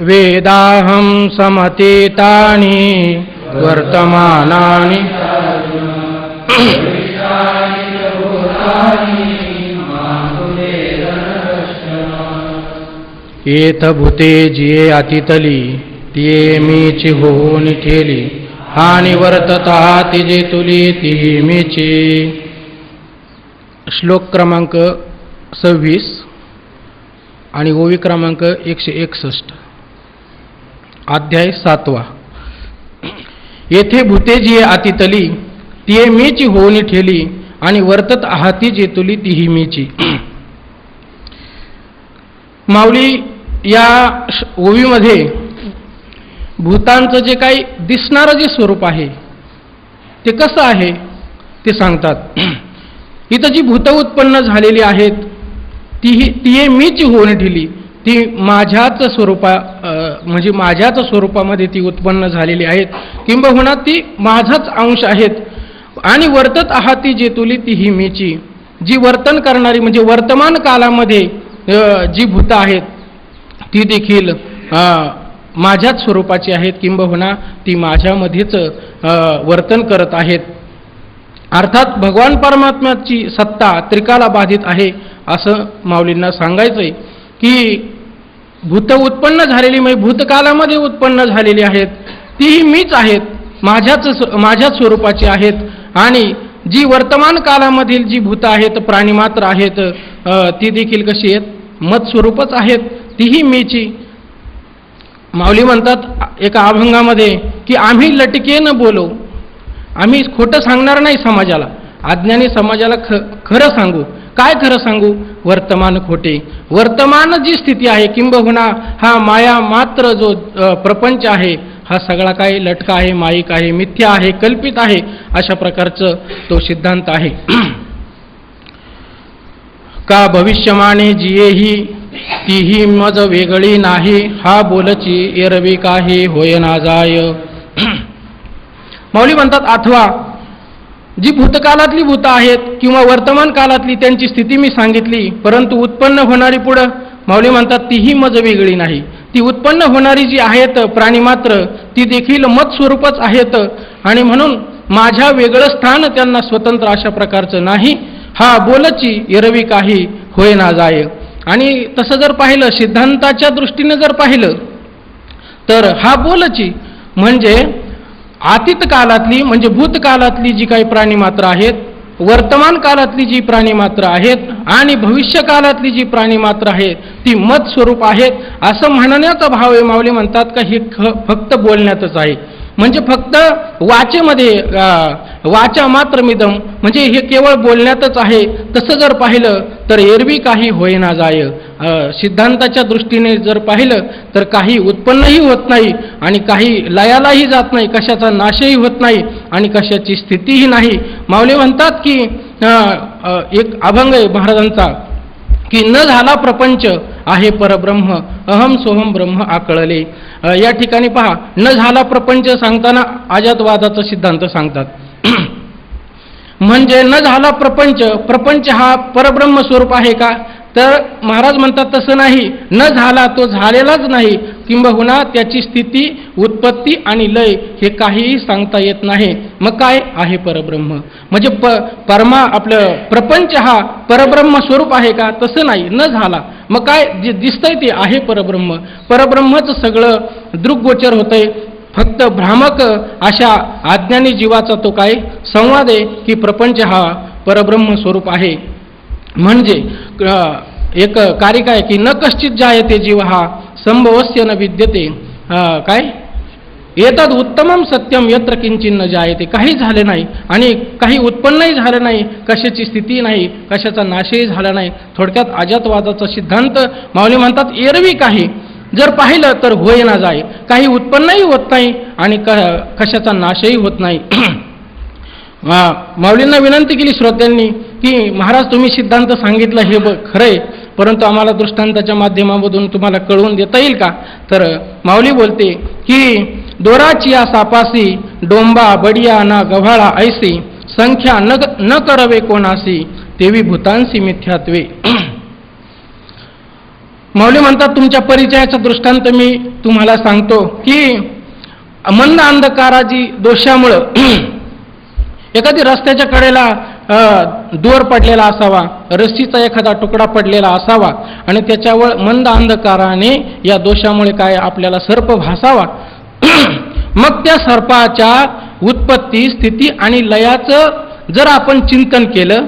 वेदाहं समतीतानि वर्तमानानि येथ भूते जिये अतितली तिये मीची होऊन ठेली हानी वर्तता तिजे तुली ती मीची. श्लोक क्रमांक 26 आणि ओवी क्रमांक 161. अध्याय 7. येथे भूते जिये अतितली तिये मीची होऊन ठेली आणि वर्तत आहाती जे तुली तीही मीची. माऊली या ओवीमध्ये भूतांचं जे काही दिसणारं जे स्वरूप आहे ते कसं आहे ते सांगतात. इथं जी भूत उत्पन्न झालेली आहेत ती मीच होऊन ठेली, ती माझ्याच म्हणजे माझ्याच स्वरूपामध्ये ती उत्पन्न झालेली आहेत, किंबहुना ती माझाच अंश आहेत. आणि वर्तत आहाती जे तुली तीही मीची. जी वर्तन करणारी म्हणजे वर्तमान कालामध्ये जी भूत आहेत ती देखील माझ्याच स्वरूपाची आहेत, किंबहुना ती माझ्यामध्येच वर्तन करत आहेत. अर्थात भगवान परमात्म्याची सत्ता त्रिकाला बाधित आहे असं माऊलींना सांगायचंय. की भूत उत्पन्न झालेली म्हणजे भूतकालामध्ये उत्पन्न झालेली आहेत तीही मीच आहेत, माझ्याच स्वरूपाची आहेत. आणि जी वर्तमान कालामधील जी भूत आहेत प्राणीमात्र आहेत ती देखील कशी आहेत, मत स्वरूपच आहेत, तीही मीची. माऊली म्हणतात एका अभंगामध्ये की आम्ही लटकेनं बोलो, आम्ही खोटं सांगणार नाही समाजाला, अज्ञानी समाजाला खरं सांगू. काय खरं सांगू? वर्तमान खोटे. वर्तमान जी स्थिती आहे किंबहुना हा माया मात्र जो प्रपंच आहे हा सगळा काही लटका आहे, माईक आहे, मिथ्या आहे, कल्पित आहे, अशा प्रकारचं तो सिद्धांत आहे. का भविष्यमाने जियेही तीही मज वेगळी नाही, हा बोलची एरवी काही होय ना जाय. माऊली म्हणतात अथवा जी भूतकालातली भूत आहेत किंवा वर्तमान कालातली त्यांची स्थिती मी सांगितली, परंतु उत्पन्न होणारी पुढं माऊली म्हणतात तीही मज वेगळी नाही. ती उत्पन्न होणारी जी आहेत प्राणीमात्र ती देखील मत स्वरूपच आहेत. आणि म्हणून माझ्या वेगळं स्थान त्यांना स्वतंत्र अशा प्रकारचं नाही, हा बोलची एरवी काही होय ना जाय. आणि तसं जर पाहिलं सिद्धांताच्या दृष्टीने जर पाहिलं तर हा बोलची म्हणजे अतीत कालातली म्हणजे भूतकालातली जी काही प्राणीमात्र आहेत, वर्तमान कालातली जी प्राणीमात्र आहेत आणि भविष्य कालातली जी प्राणीमात्र आहेत ती मत स्वरूप आहेत असं म्हणण्याचा भाव आहे. माऊली म्हणतात का हे फक्त बोलण्यातच आहे, म्हणजे फक्त वाचेमध्ये वाचा मात्र मिदम म्हणजे हे केवळ बोलण्यातच आहे. तसं जर पाहिलं तर एरवी काही होईना जाय. सिद्धांताच्या दृष्टीने जर पाहिलं तर काही उत्पन्नही होत नाही आणि काही लयालाही जात नाही, कशाचा नाशही होत नाही आणि कशाची स्थितीही नाही. माऊली म्हणतात की एक अभंग आहे महाराजांचा की न झाला प्रपंच आहे परब्रह्म अहम सोहम ब्रह्म आकळले. या ठिकाणी पहा न झाला प्रपंच सांगताना अजातवादाचा सिद्धांत सांगतात. म्हणजे न झाला प्रपंच हा परब्रह्म स्वरूप आहे का? तर महाराज म्हणतात तसं नाही, न झाला तो झालेलाच नाही, किंबहुना त्याची स्थिती उत्पत्ती आणि लय हे काहीही सांगता येत नाही. मग काय आहे परब्रह्म? म्हणजे आपलं प्रपंच हा परब्रह्म स्वरूप आहे का? तसं नाही, न झाला. मग काय जे दिसतंय ते आहे परब्रह्म. परब्रह्मच सगळं दृग्गोचर होतंय. फक्त भ्रामक अशा अज्ञानी जीवाचा तो काय संवाद आहे की प्रपंच हा परब्रह्म स्वरूप आहे. म्हणजे एक कारिका आहे की न कश्चित जायते जीव हा संभवस्य न विद्यते. काय येतात उत्तमम सत्यम यत्र किंचिन न जायते. काही झालं नाही आणि काही उत्पन्नही झालं नाही, कशाची स्थिती नाही, कशाचा नाशही झाला नाही. थोडक्यात अजातवादाचा सिद्धांत माऊली म्हणतात एरवी काही जर पाहिलं तर होय ना जाय, काही उत्पन्नही होत नाही आणि कशाचा नाशही होत नाही. माऊलींना विनंती केली श्रोत्यांनी की महाराज तुम्ही सिद्धांत सांगितलं हे खरंय, परंतु आम्हाला दृष्टांताच्या माध्यमामधून तुम्हाला कळवून देता येईल का? तर माऊली बोलते की दोराची या सापासी डोंबा बडिया ना गव्हाळा ऐसी संख्या न करवे कोणासी तेवी भूतांसी मिथ्यात्वे. माऊली म्हणतात तुमच्या परिचयाचा दृष्टांत मी तुम्हाला सांगतो की मंद अंधकाराची दोषामुळं एखादी रस्त्याच्या कडेला दोर पडलेला असावा, रस्सीचा एखादा तुकडा पडलेला असावा आणि त्याच्यावर मंद अंधकाराने या दोषामुळे काय आपल्याला सर्प भासावा. मग त्या सर्पाच्या उत्पत्ती, स्थिती आणि लयाचं जर आपण चिंतन केलं,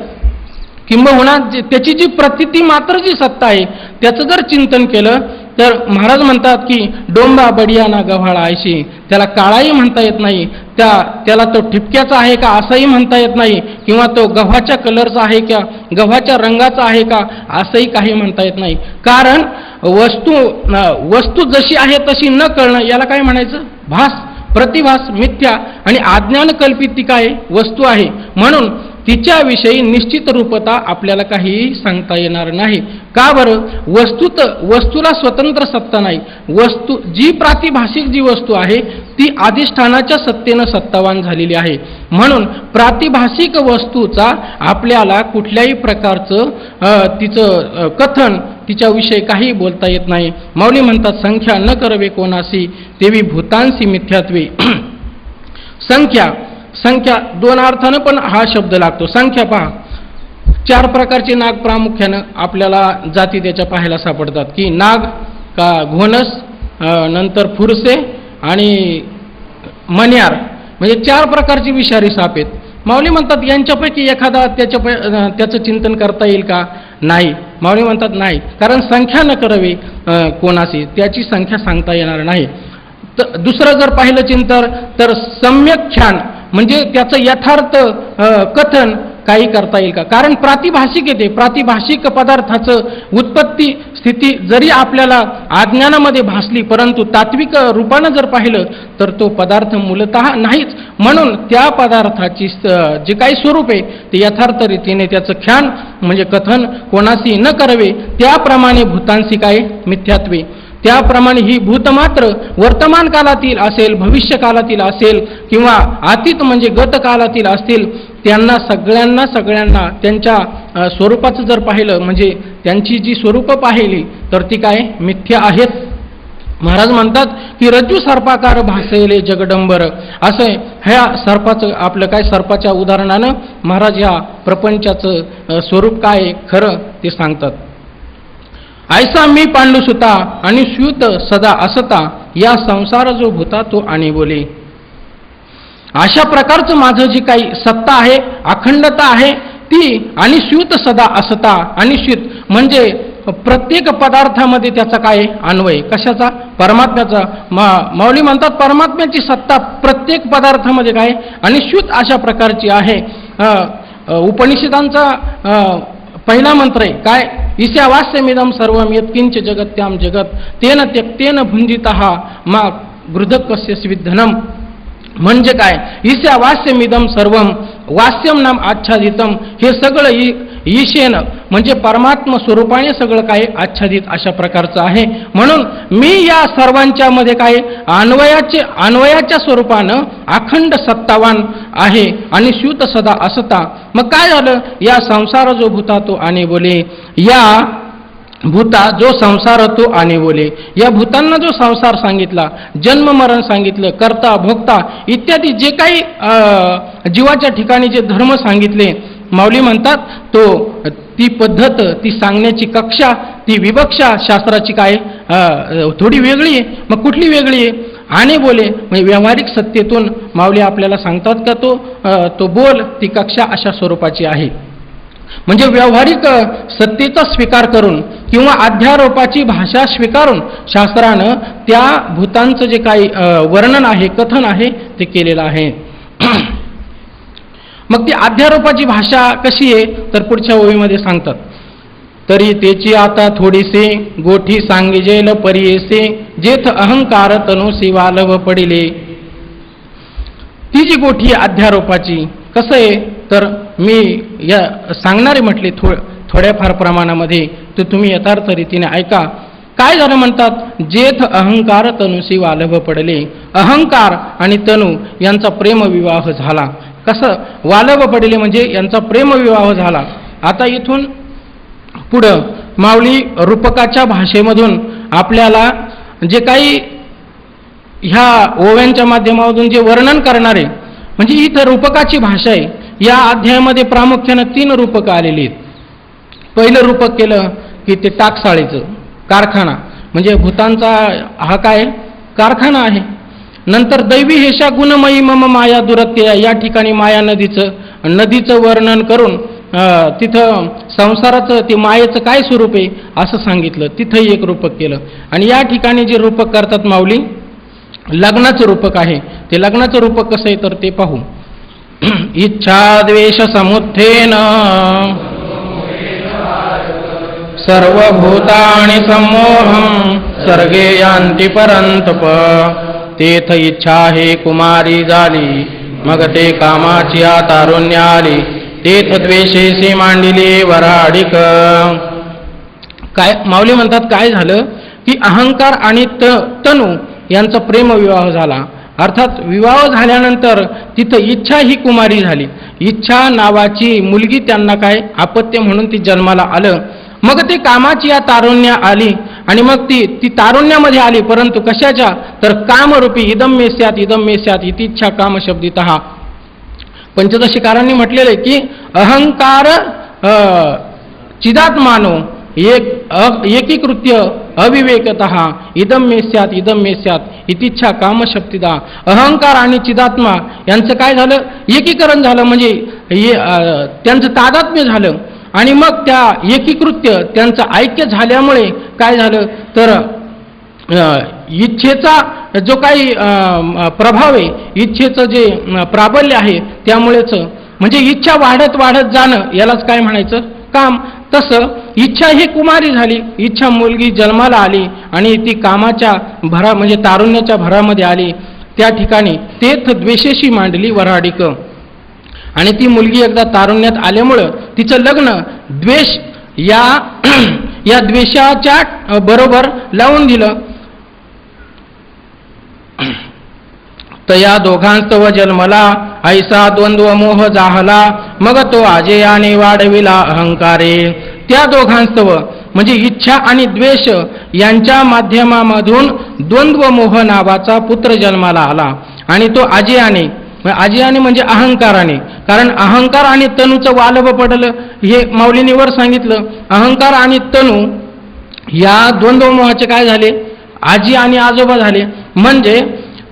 किंबहुना त्याची जी प्रतीती मात्र जी सत्ता आहे त्याचं जर चिंतन केलं, तर महाराज म्हणतात की डोंबा बडियाना गव्हाळा आयशी, त्याला काळाही म्हणता येत नाही, त्याला तो ठिपक्याचा आहे का असंही म्हणता येत नाही, किंवा तो गव्हाच्या कलरचा आहे का, गव्हाच्या रंगाचा आहे का असंही काही म्हणता येत नाही. कारण वस्तू जशी आहे तशी न कळणं याला काय म्हणायचं? भास, प्रतिभास, मिथ्या आणि अज्ञान कल्पित ती काय वस्तू आहे. म्हणून तिच्याविषयी निश्चित रूपता आपल्याला काहीही सांगता येणार नाही. का बरं? वस्तूला स्वतंत्र सत्ता नाही. वस्तू जी प्रातिभाषिक जी वस्तू आहे ती अधिष्ठानाच्या सत्तेनं सत्तावान झालेली आहे. म्हणून प्रातिभाषिक वस्तूचा आपल्याला कुठल्याही प्रकारचं तिचं कथन, तिच्याविषयी काही बोलता येत नाही. माऊली म्हणतात संख्या न करवे कोणासी, तेवी भूतांसी मिथ्यात्वे. संख्या दोन अर्थानं पण हा शब्द लागतो. संख्या पहा, 4 प्रकारचे नाग प्रामुख्यानं आपल्याला जाती त्याच्या पाहायला सापडतात की नाग का घोणस, नंतर फुरसे आणि मण्यार, म्हणजे 4 प्रकारची विषारी साप आहेत. माऊली म्हणतात यांच्यापैकी एखादा त्याचं चिंतन करता येईल का? नाही. माऊली म्हणतात नाही, कारण संख्या न करावी कोणाशी, त्याची संख्या सांगता येणार नाही. दुसरं जर पाहिलं चिंतन तर सम्यक ख्यान, म्हणजे त्याचं यथार्थ कथन काही करता येईल का? कारण प्रातिभाषिक येते, प्रातिभाषिक पदार्थाचं उत्पत्ती स्थिती जरी आपल्याला अज्ञानामध्ये भासली, परंतु तात्विक रूपानं जर पाहिलं तर तो पदार्थ मूलतः नाहीच. म्हणून त्या पदार्थाची जे काही स्वरूप आहे ते यथार्थ रीतीने त्याचं ख्यान म्हणजे कथन कोणाशी न करावे. त्याप्रमाणे भूतांशी काय मिथ्यात्वे. त्याप्रमाणे ही भूत मात्र वर्तमान कालातील असेल, भविष्य कालातील असेल किंवा अतीत म्हणजे गत कालातील असतील, त्यांना सगळ्यांना त्यांच्या स्वरूपाचं जर पाहिलं म्हणजे त्यांची जी स्वरूपं पाहिली तर ती काय मिथ्या आहेत. महाराज म्हणतात की रज्जू सर्पाकार भासेले जगडंबर. असं ह्या सर्पाचं आपलं काय सर्पाच्या उदाहरणानं महाराज ह्या प्रपंचाचं स्वरूप काय खरं ते सांगतात. ऐसा मी पांडू सुता आणि स्यूत सदा असता, या संसार जो भूता तो आणि बोले. अशा प्रकारचं माझं जी काही सत्ता आहे, अखंडता आहे ती आणि स्यूत सदा असता. आणि स्यूत म्हणजे प्रत्येक पदार्थामध्ये त्याचा काय अन्वय, कशाचा? परमात्म्याचा. माऊली म्हणतात परमात्म्याची सत्ता प्रत्येक पदार्थामध्ये काय आणि स्यूत अशा प्रकारची आहे. उपनिषदांचा पहिला मंत्र आहे काय? ईशावास्यमिदं सर्वं यत्किंच जगत्याम जगत तेन त्यक्तेन भुंजितः मा गृधकस्य स्विद्धनम. म्हणजे काय? ईशावास्यमिदं सर्वं, वास्यम नाम आच्छादितम, हे सगळं ईशेन म्हणजे परमात्मा स्वरूपाने सगळं काय आच्छादित अशा प्रकारचं आहे. म्हणून मी या सर्वांच्या मध्ये काय अन्वयाच्या स्वरूपानं अखंड सत्तावान आहे आणि स्यूत सदा असता. मग काय झालं? या संसार जो भूता तो आणि बोले. या भूता जो संसार तो आणि बोले, या भूतांना जो संसार सांगितला, जन्म मरण सांगितलं, करता भोगता इत्यादी जे काही जीवाच्या ठिकाणी जे धर्म सांगितले, माऊली म्हणतात ती पद्धत, ती सांगण्याची कक्षा, ती विवक्षा शास्त्राची काय थोडी वेगळी आहे. मग कुठली वेगळी आहे? आणि बोले म्हणजे व्यावहारिक सत्तेतून माऊली आपल्याला सांगतात का तो बोल, ती कक्षा अशा स्वरूपाची आहे. म्हणजे व्यावहारिक सत्तेचा स्वीकार करून किंवा अध्यारोपाची भाषा स्वीकारून शास्त्रानं त्या भूतांचं जे काही वर्णन आहे, कथन आहे ते केलेलं आहे. मग ती अध्यारोपाची भाषा कशी आहे तर पुढच्या ओळीमध्ये सांगतात. तरी त्याची आता थोडीसे गोठी सांगिजेल परियेसे, जेथ अहंकार तनुसी वालव पडिले. ती जी गोठी अध्यारोपाची कसं आहे तर मी या सांगणारे म्हटले थोड्याफार प्रमाणामध्ये, तर तुम्ही यथार्थ रीतीने ऐका. काय झालं म्हणतात? जेथ अहंकार तनुसी वालभ पडले. अहंकार आणि तनू यांचा प्रेमविवाह झाला. कसं वालभ पडले म्हणजे यांचा प्रेमविवाह झाला. आता इथून पुढं माऊली रूपकाच्या भाषेमधून आपल्याला जे काही ह्या ओव्यांच्या माध्यमातून जे वर्णन करणारे, म्हणजे इथं रूपकाची भाषा आहे. या अध्यायामध्ये प्रामुख्यानं 3 रूपकं आलेली आहेत. पहिलं रूपक केलं की ते टाकसाळीचं कारखाना, म्हणजे भूतांचा हा काय कारखाना आहे. नंतर दैवी हेशा गुणमयी मम माया दुरत्य, या ठिकाणी माया नदीचं वर्णन करून तिथं संसाराचं ते मायेचं काय स्वरूप आहे असं सांगितलं. तिथंही एक रूपक केलं. आणि या ठिकाणी जे रूपक करतात माऊली, लग्नाचं रूपक आहे. ते लग्नाचं रूपक कसं आहे तर ते पाहू. इच्छा द्वेष समुत्थेन सर्वभूतानि सम्मोहं सर्गे यान्ति परन्तप. तेथ इच्छा हे कुमारी झाली, मग ते कामाची तारुण्य आली. तेथ द्वेषेसी मांडिले वराडिक. काय माऊली म्हणतात, काय झालं की अहंकार आणि तनु यांचा प्रेमविवाह झाला. अर्थात विवाह झाल्यानंतर तिथं इच्छा ही कुमारी झाली. इच्छा नावाची मुलगी त्यांना काय अपत्य म्हणून ती जन्माला आलं. मग ते कामाची या तारुण्य आली आणि मग ती तारुण्यामध्ये आली, परंतु कशाच्या तर कामरूपी. इदम मे स्यात् इदम मे स्यात् इति इच्छा काम शब्दितः. पंचदशीकारांनी म्हटलेले की अहंकार चिदात्मानो एकीकृत्य अविवेकतः इदम मे स्यात् इदम मे स्यात् इतिच्छा कामशक्तिदा. अहंकार आणि चिदात्मा यांचं काय झालं, एकीकरण झालं, म्हणजे त्यांचं तादात्म्य झालं. आणि मग त्या एकीकृत्य त्यांचं ऐक्य झाल्यामुळे काय झालं तर इच्छेचा जो काही प्रभाव आहे, इच्छेचं जे प्राबल्य आहे त्यामुळेच, म्हणजे इच्छा वाढत वाढत जाणं यालाच काय म्हणायचं काम. तसं इच्छा ही कुमारी झाली, इच्छा मुलगी जन्माला आली आणि ती कामाच्या भरा म्हणजे तारुण्याच्या भरामध्ये आली. त्या ठिकाणी तेथ द्वेषेशी मांडली वराडिक. आणि ती मुलगी एकदा तारुण्यात आल्यामुळं तिचं लग्न द्वेष या द्वेषाच्या बरोबर लावून दिलं. तया दोघांस्तव जन्मला ऐसा द्वंद्व मोह जाहला, मग तो आजेयाने वाढविला अहंकारे. त्या दोघांस्तव म्हणजे इच्छा आणि द्वेष यांच्या माध्यमामधून द्वंद्व मोह नावाचा पुत्र जन्माला आला. आणि तो आजियाने म्हणजे अहंकाराने. कारण अहंकार आणि तनूचं वालभ पडलं हे माऊलींनी वर सांगितलं. अहंकार आणि तनू या द्वंद्व मोहाचे काय झाले, आजी आणि आजोबा झाले. म्हणजे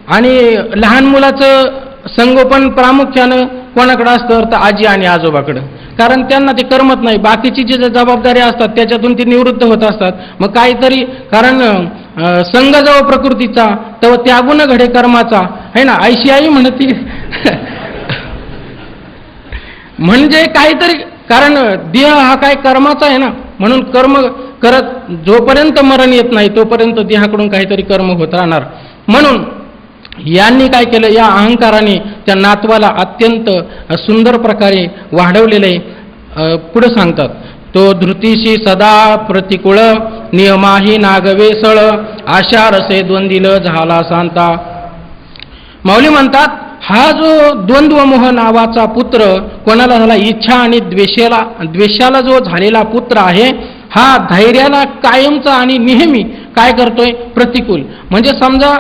आणि लहान मुलाचं संगोपन प्रामुख्यानं कोणाकडे असतं तर आजी आणि आजोबाकडं. कारण त्यांना ते करमत नाही, बाकीची जी जबाबदाऱ्या असतात त्याच्यातून ते निवृत्त होत असतात. मग काहीतरी कारण संघ जवळ प्रकृतीचा तर त्यागून घडे कर्माचा आहे ना, ऐशी आई म्हणती. म्हणजे काहीतरी कारण देह हा काय कर्माचा आहे ना, म्हणून कर्म करत जोपर्यंत मरण येत नाही तोपर्यंत देहाकडून काहीतरी कर्म होत राहणार. म्हणून यांनी काय केलं, या अहंकाराने त्या नातवाला अत्यंत सुंदर प्रकारे वाढवलेले. पुढे सांगतात, तो धृतीशी सदा प्रतिकूळ नियमाही नागवेसळ आशा रसे द्वंदिल झाला शांता. माऊली म्हणतात, हा जो द्वंद्व मोह नावाचा पुत्र कोणाला झाला, इच्छा आणि द्वेषाला जो झालेला पुत्र आहे, हा धैर्याला कायमचा आणि नेहमी काय करतोय प्रतिकूल. म्हणजे समजा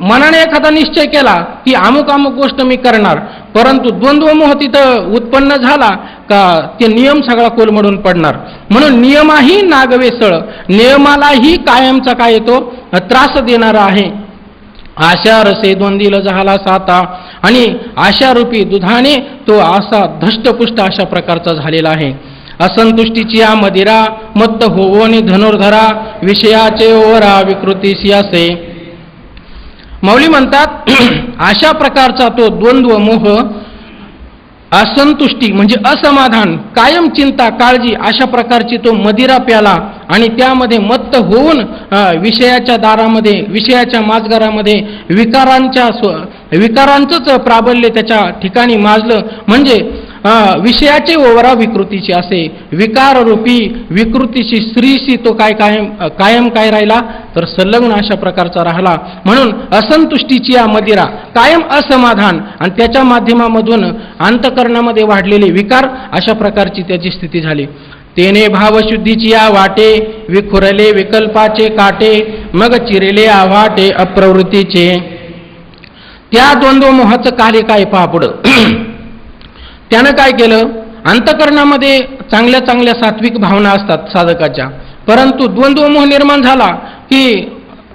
मनाने एखादा निश्चय केला की अमुक अमुक गोष्ट मी करणार, परंतु द्वंद्व मोह तिथं उत्पन्न झाला का ते नियम सगळा कोलमडून पडणार. म्हणून नियमाही नागवेसळ, नियमालाही कायमचा काय येतो त्रास देणारा आहे. आशा रसे द्वंदिल झाला साता, आणि आशारूपी दुधाने तो असा धष्टपुष्ट अशा प्रकारचा झालेला आहे. असंतुष्टीची या मदिरा मत्त होवोनी धनुर्धरा विषयाचे ओरा विकृतीसी असे. माऊली म्हणतात, अशा प्रकारचा तो द्वंद्व मोह, असंतुष्टी म्हणजे असमाधान, कायम चिंता काळजी, अशा प्रकारची तो मदिरा प्याला आणि त्यामध्ये मत्त होऊन विषयाच्या दारामध्ये, विषयाच्या माजगारामध्ये विकारांचंच प्राबल्य त्याच्या ठिकाणी माजलं. म्हणजे विषयाचे ओवरा विकृतीची असे, विकाररूपी विकृतीची स्त्रीशी तो कायम काय राहिला तर संलग्न अशा प्रकारचा राहिला. म्हणून असंतुष्टीची या मदिरा, कायम असमाधान आणि त्याच्या माध्यमामधून अंतकरणामध्ये वाढलेले विकार, अशा प्रकारची त्याची स्थिती झाली. तेने भावशुद्धीची या वाटे, विखुरले विकल्पाचे काटे, मग चिरले आव्हाटे अप्रवृत्तीचे. त्या द्वंद्व मोहाचं कार्य काय पहा पुढं. त्यानं काय केलं, अंतःकरणामध्ये चांगल्या चांगल्या सात्विक भावना असतात साधकाच्या, परंतु द्वंद्व मोह निर्माण झाला की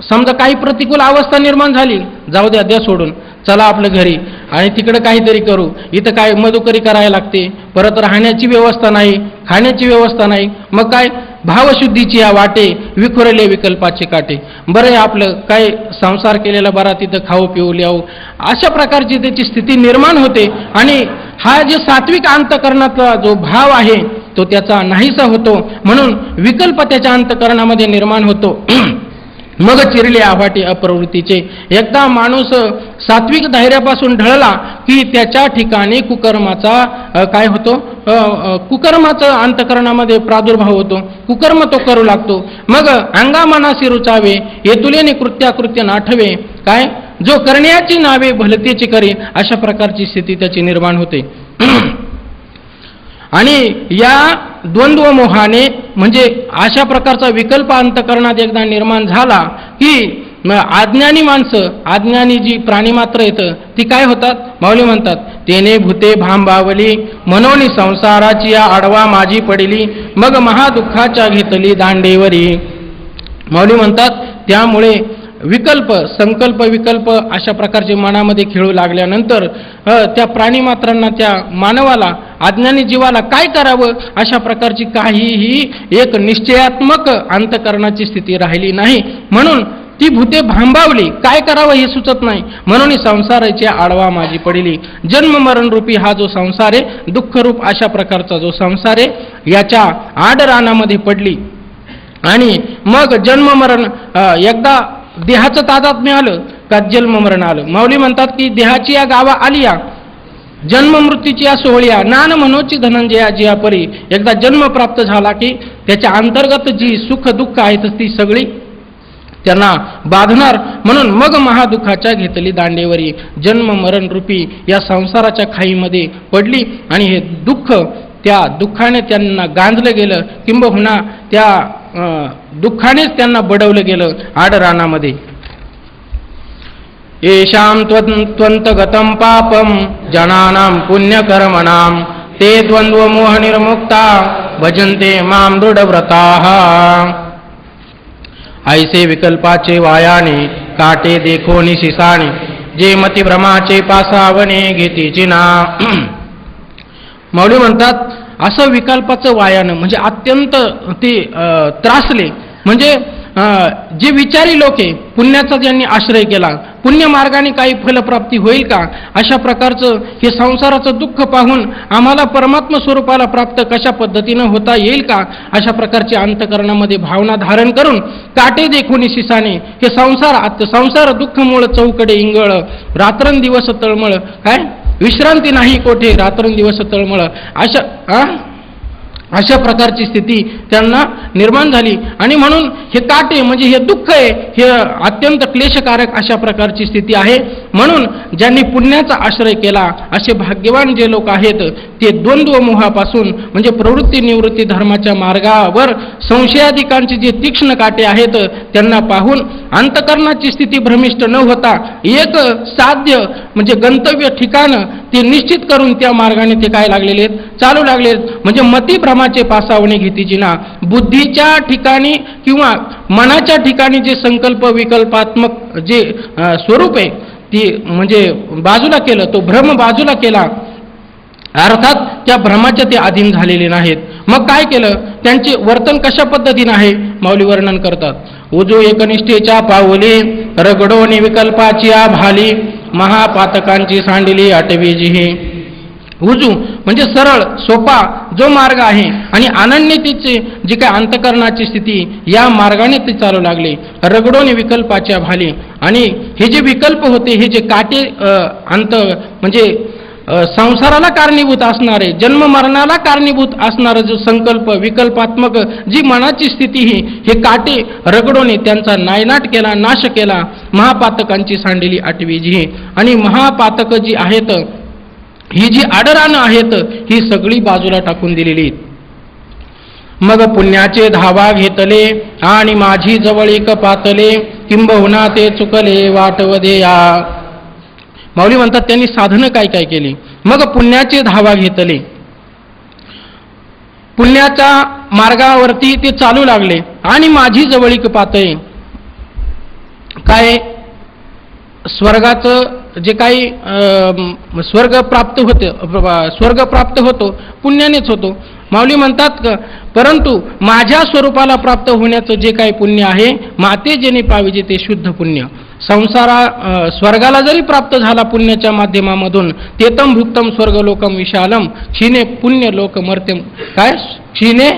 समजा काही प्रतिकूल अवस्था निर्माण झाली, जाऊ द्या, द्या सोडून, चला आपलं घरी आणि तिकडे काहीतरी करू, इथं काय मधुकरी करायला लागते, परत राहण्याची व्यवस्था नाही, खाण्याची व्यवस्था नाही, मग काय भावशुद्धीची या वाटे, विखुरले विकल्पाचे काटे. बरं आपलं काय संसार केलेला बरा, तिथं खाऊ पिऊ लिहाऊ, अशा प्रकारची त्याची स्थिती निर्माण होते आणि हा जे सात्विक अंतःकरणाचा जो भाव आहे तो त्याचा नाहीसा होतो. म्हणून विकल्प त्याच्या अंतःकरणामध्ये निर्माण होतो. मग चिरले आव्हाटे अप्रवृत्तीचे. एकदा माणूस सात्विक धैर्यापासून ढळला की त्याच्या ठिकाणी कुकर्माचा काय होतो, कुकर्माचा अंतःकरणामध्ये प्रादुर्भाव होतो, कुकर्म तो करू लागतो. मग अंगामनासी रुचावे, येतुलेने कृत्याकृत्य नाठवे, काय जो करण्याची नावे भलतेची करे, अशा प्रकारची स्थिती त्याची निर्माण होते. आणि या द्वंद्व मोहाने म्हणजे अशा प्रकारचा विकल्प अंतःकरणात एकदा निर्माण झाला की अज्ञानी माणसं, अज्ञानी जी प्राणीमात्र येतं ती काय होतात, माऊली म्हणतात, तेने भूते भांबावली, मनोनी संसाराची या आडवा माझी पडिली, मग महादुःखाच्या घेतली दांडेवरी. माऊली म्हणतात त्यामुळे विकल्प, संकल्प विकल्प अशा प्रकारचे मनामध्ये खेळू लागल्यानंतर त्या प्राणीमात्रांना, त्या मानवाला, अज्ञानी जीवाला काय करावं अशा प्रकारची काहीही एक निश्चयात्मक अंतःकरणाची स्थिती राहिली नाही. म्हणून ती भूते भांबावली, काय करावं हे सुचत नाही. म्हणून संसाराची आडवा माझी पडली. जन्म मरण रूपी हा जो संसार आहे, दुःखरूप अशा प्रकारचा जो संसार आहे, याच्या आडरानामध्ये पडली. आणि मग जन्म मरण, एकदा देहाचं तादात्म्य आलं का जन्म मरण आलं. माऊली म्हणतात की देहाची या गावा आलिया, जन्म मृत्यूची या सोहळ्या, नान मनोची धनंजया जिया परी. एकदा जन्म प्राप्त झाला की त्याच्या अंतर्गत जी सुख दुःख आहेत ती सगळी त्यांना बाधणार. म्हणून मग महादुःखाच्या घेतली दांडेवरी. जन्म मरण रूपी या संसाराच्या खाईमध्ये पडली आणि हे दुःख, त्या दुःखाने त्यांना गांजलं गेलं, किंबहुना त्या दुःखानेच त्यांना बडवलं गेलं आडरानामध्ये. येषां त्वन्तगतं पापं जनानां पुण्यकर्मणां ते द्वंद्व मोह निर्मुक्ता भजन्ते मां दृढव्रताः. ऐसे विकल्पाचे वायाने काटे देखो निशिसाने, जे मती भ्रमाचे पासावणे घेतीची ना. माऊली म्हणतात असं विकल्पाचं वायानं म्हणजे अत्यंत ते त्रासले, म्हणजे जे विचारी लोक आहे, पुण्याचा ज्यांनी आश्रय केला, पुण्य मार्गाने काही फलप्राप्ती होईल का, अशा प्रकारचं हे संसाराचं दुःख पाहून आम्हाला परमात्म स्वरूपाला प्राप्त कशा पद्धतीनं होता येईल का, अशा प्रकारच्या अंतःकरणामध्ये भावना धारण करून काटे देखून शिसाने हे संसार दुःखमुळ चौकडे इंगळ, रात्रंदिवस तळमळ, काय विश्रांती नाही कोठे, रात्रंदिवस तळमळ, अशा प्रकारची स्थिती त्यांना निर्माण झाली. आणि म्हणून हे काटे म्हणजे हे दुःख आहे, हे अत्यंत क्लेशकारक अशा प्रकारची स्थिती आहे. म्हणून ज्यांनी पुण्याचा आश्रय केला असे भाग्यवान जे लोक आहेत ते द्वंद्व मोहापासून म्हणजे प्रवृत्ती निवृत्ती धर्माच्या मार्गावर संशयाधिकांचे जे तीक्ष्ण काटे आहेत त्यांना पाहून अंतःकरणाची स्थिती भ्रमिष्ट न होता एक साध्य म्हणजे गंतव्य ठिकाण ते निश्चित करून त्या मार्गाने ते काय लागलेले आहेत, चालू लागले. म्हणजे मती भ्रमाचे पासावणे घेतीची ना. बुद्धीच्या ठिकाणी किंवा मनाच्या ठिकाणी जे संकल्प विकल्पात्मक जे स्वरूप आहे ती म्हणजे बाजूला केलं, तो भ्रम बाजूला केला, अर्थात त्या भ्रमाच्या ते अधीन झालेले नाहीत. मग काय केलं, त्यांचे वर्तन कशा पद्धतीने आहे माऊली वर्णन करतात. उजो एकनिष्ठेच्या पावली, रगडोनी विकल्पाची भाली, महापातकांची सांडिली आठवी जिही. उजू म्हणजे सरळ सोपा जो मार्ग आहे आणि अनन्यतेचे जी काय अंतःकरणाची स्थिती या मार्गाने ते चालू लागले. रगडोनी विकल्पाच्या भाली, आणि हे जे विकल्प होते हे जे काटे अंत म्हणजे संसाराला कारणीभूत असणारे, जन्म मरणाला कारणीभूत असणारा जो संकल्प विकल्पात्मक जी मनाची स्थिती ही हे काटे रगडोने त्यांचा नायनाट केला, नाश केला. महापातकांची सांडलेली आठवी जी, आणि महापातक जी आहेत ही जी आडरानं आहेत ही सगळी बाजूला टाकून दिलेली. मग पुण्याचे धावा घेतले आणि माझी जवळीक पातले, किंबहुना ते चुकले वाटवदेया. माऊली म्हणतात त्यांनी साधनं काय काय केली. मग पुण्याचे धावा घेतले, पुण्याच्या मार्गावरती ते चालू लागले आणि माझी जवळीक पातळे. काय स्वर्गाचं जे काही स्वर्ग प्राप्त होतो पुण्यानेच होतो. माऊली म्हणतात परंतु माझ्या स्वरूपाला प्राप्त होण्याचं जे काही पुण्य आहे, माते जेणे पाविजे ते शुद्ध पुण्य. स्वर्गाला जरी प्राप्त झाला पुण्याच्या माध्यमामधून, तेतम भुक्तम स्वर्गलोकम विशालम, क्षीणे पुण्य लोक मर्ते, काय क्षीणे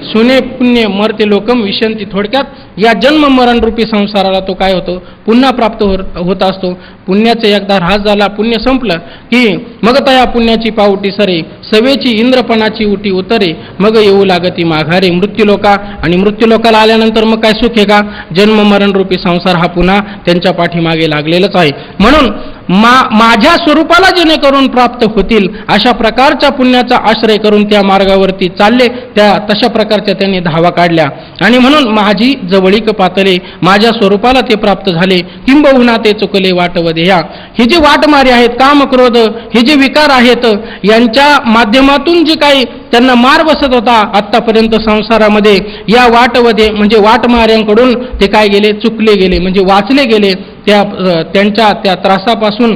सुने पुण्य मर्ते लोकम विशंती. थोडक्यात या जन्म मरण रूपी संसाराला तो काय होतो, पुन्हा प्राप्त होत असतो. पुण्याचे एकदा ऱ्हास झाला, पुण्य संपलं की मग तया पुण्याची पावटी सरे, सवेची इंद्रपणाची उटी उतरे, मग येऊ लागती माघारे मृत्यूलोका. आणि मृत्यूलोकाला आल्यानंतर मग काय सुख आहे का, जन्म मरण रूपी संसार हा पुन्हा त्यांच्या पाठीमागे लागलेलाच आहे. म्हणून माझ्या स्वरूपाला जेणेकरून प्राप्त होतील अशा प्रकारच्या पुण्याचा आश्रय करून त्या मार्गावरती चालले, त्या तशा प्रकारच्या त्यांनी धावा काढल्या. आणि म्हणून माझी जवळीक पातले, माझ्या स्वरूपाला ते प्राप्त झाले, किंबहुना ते चुकले वाटवदेया. हे जे वाटमारे आहेत, काम क्रोध हे जे विकार आहेत, यांच्या माध्यमातून जे काही त्यांना मार बसत होता आत्तापर्यंत संसारामध्ये, या वाटवदे म्हणजे वाटमाऱ्यांकडून ते काय गेले, चुकले गेले, म्हणजे वाचले गेले. त्यांच्या त्या त्रासापासून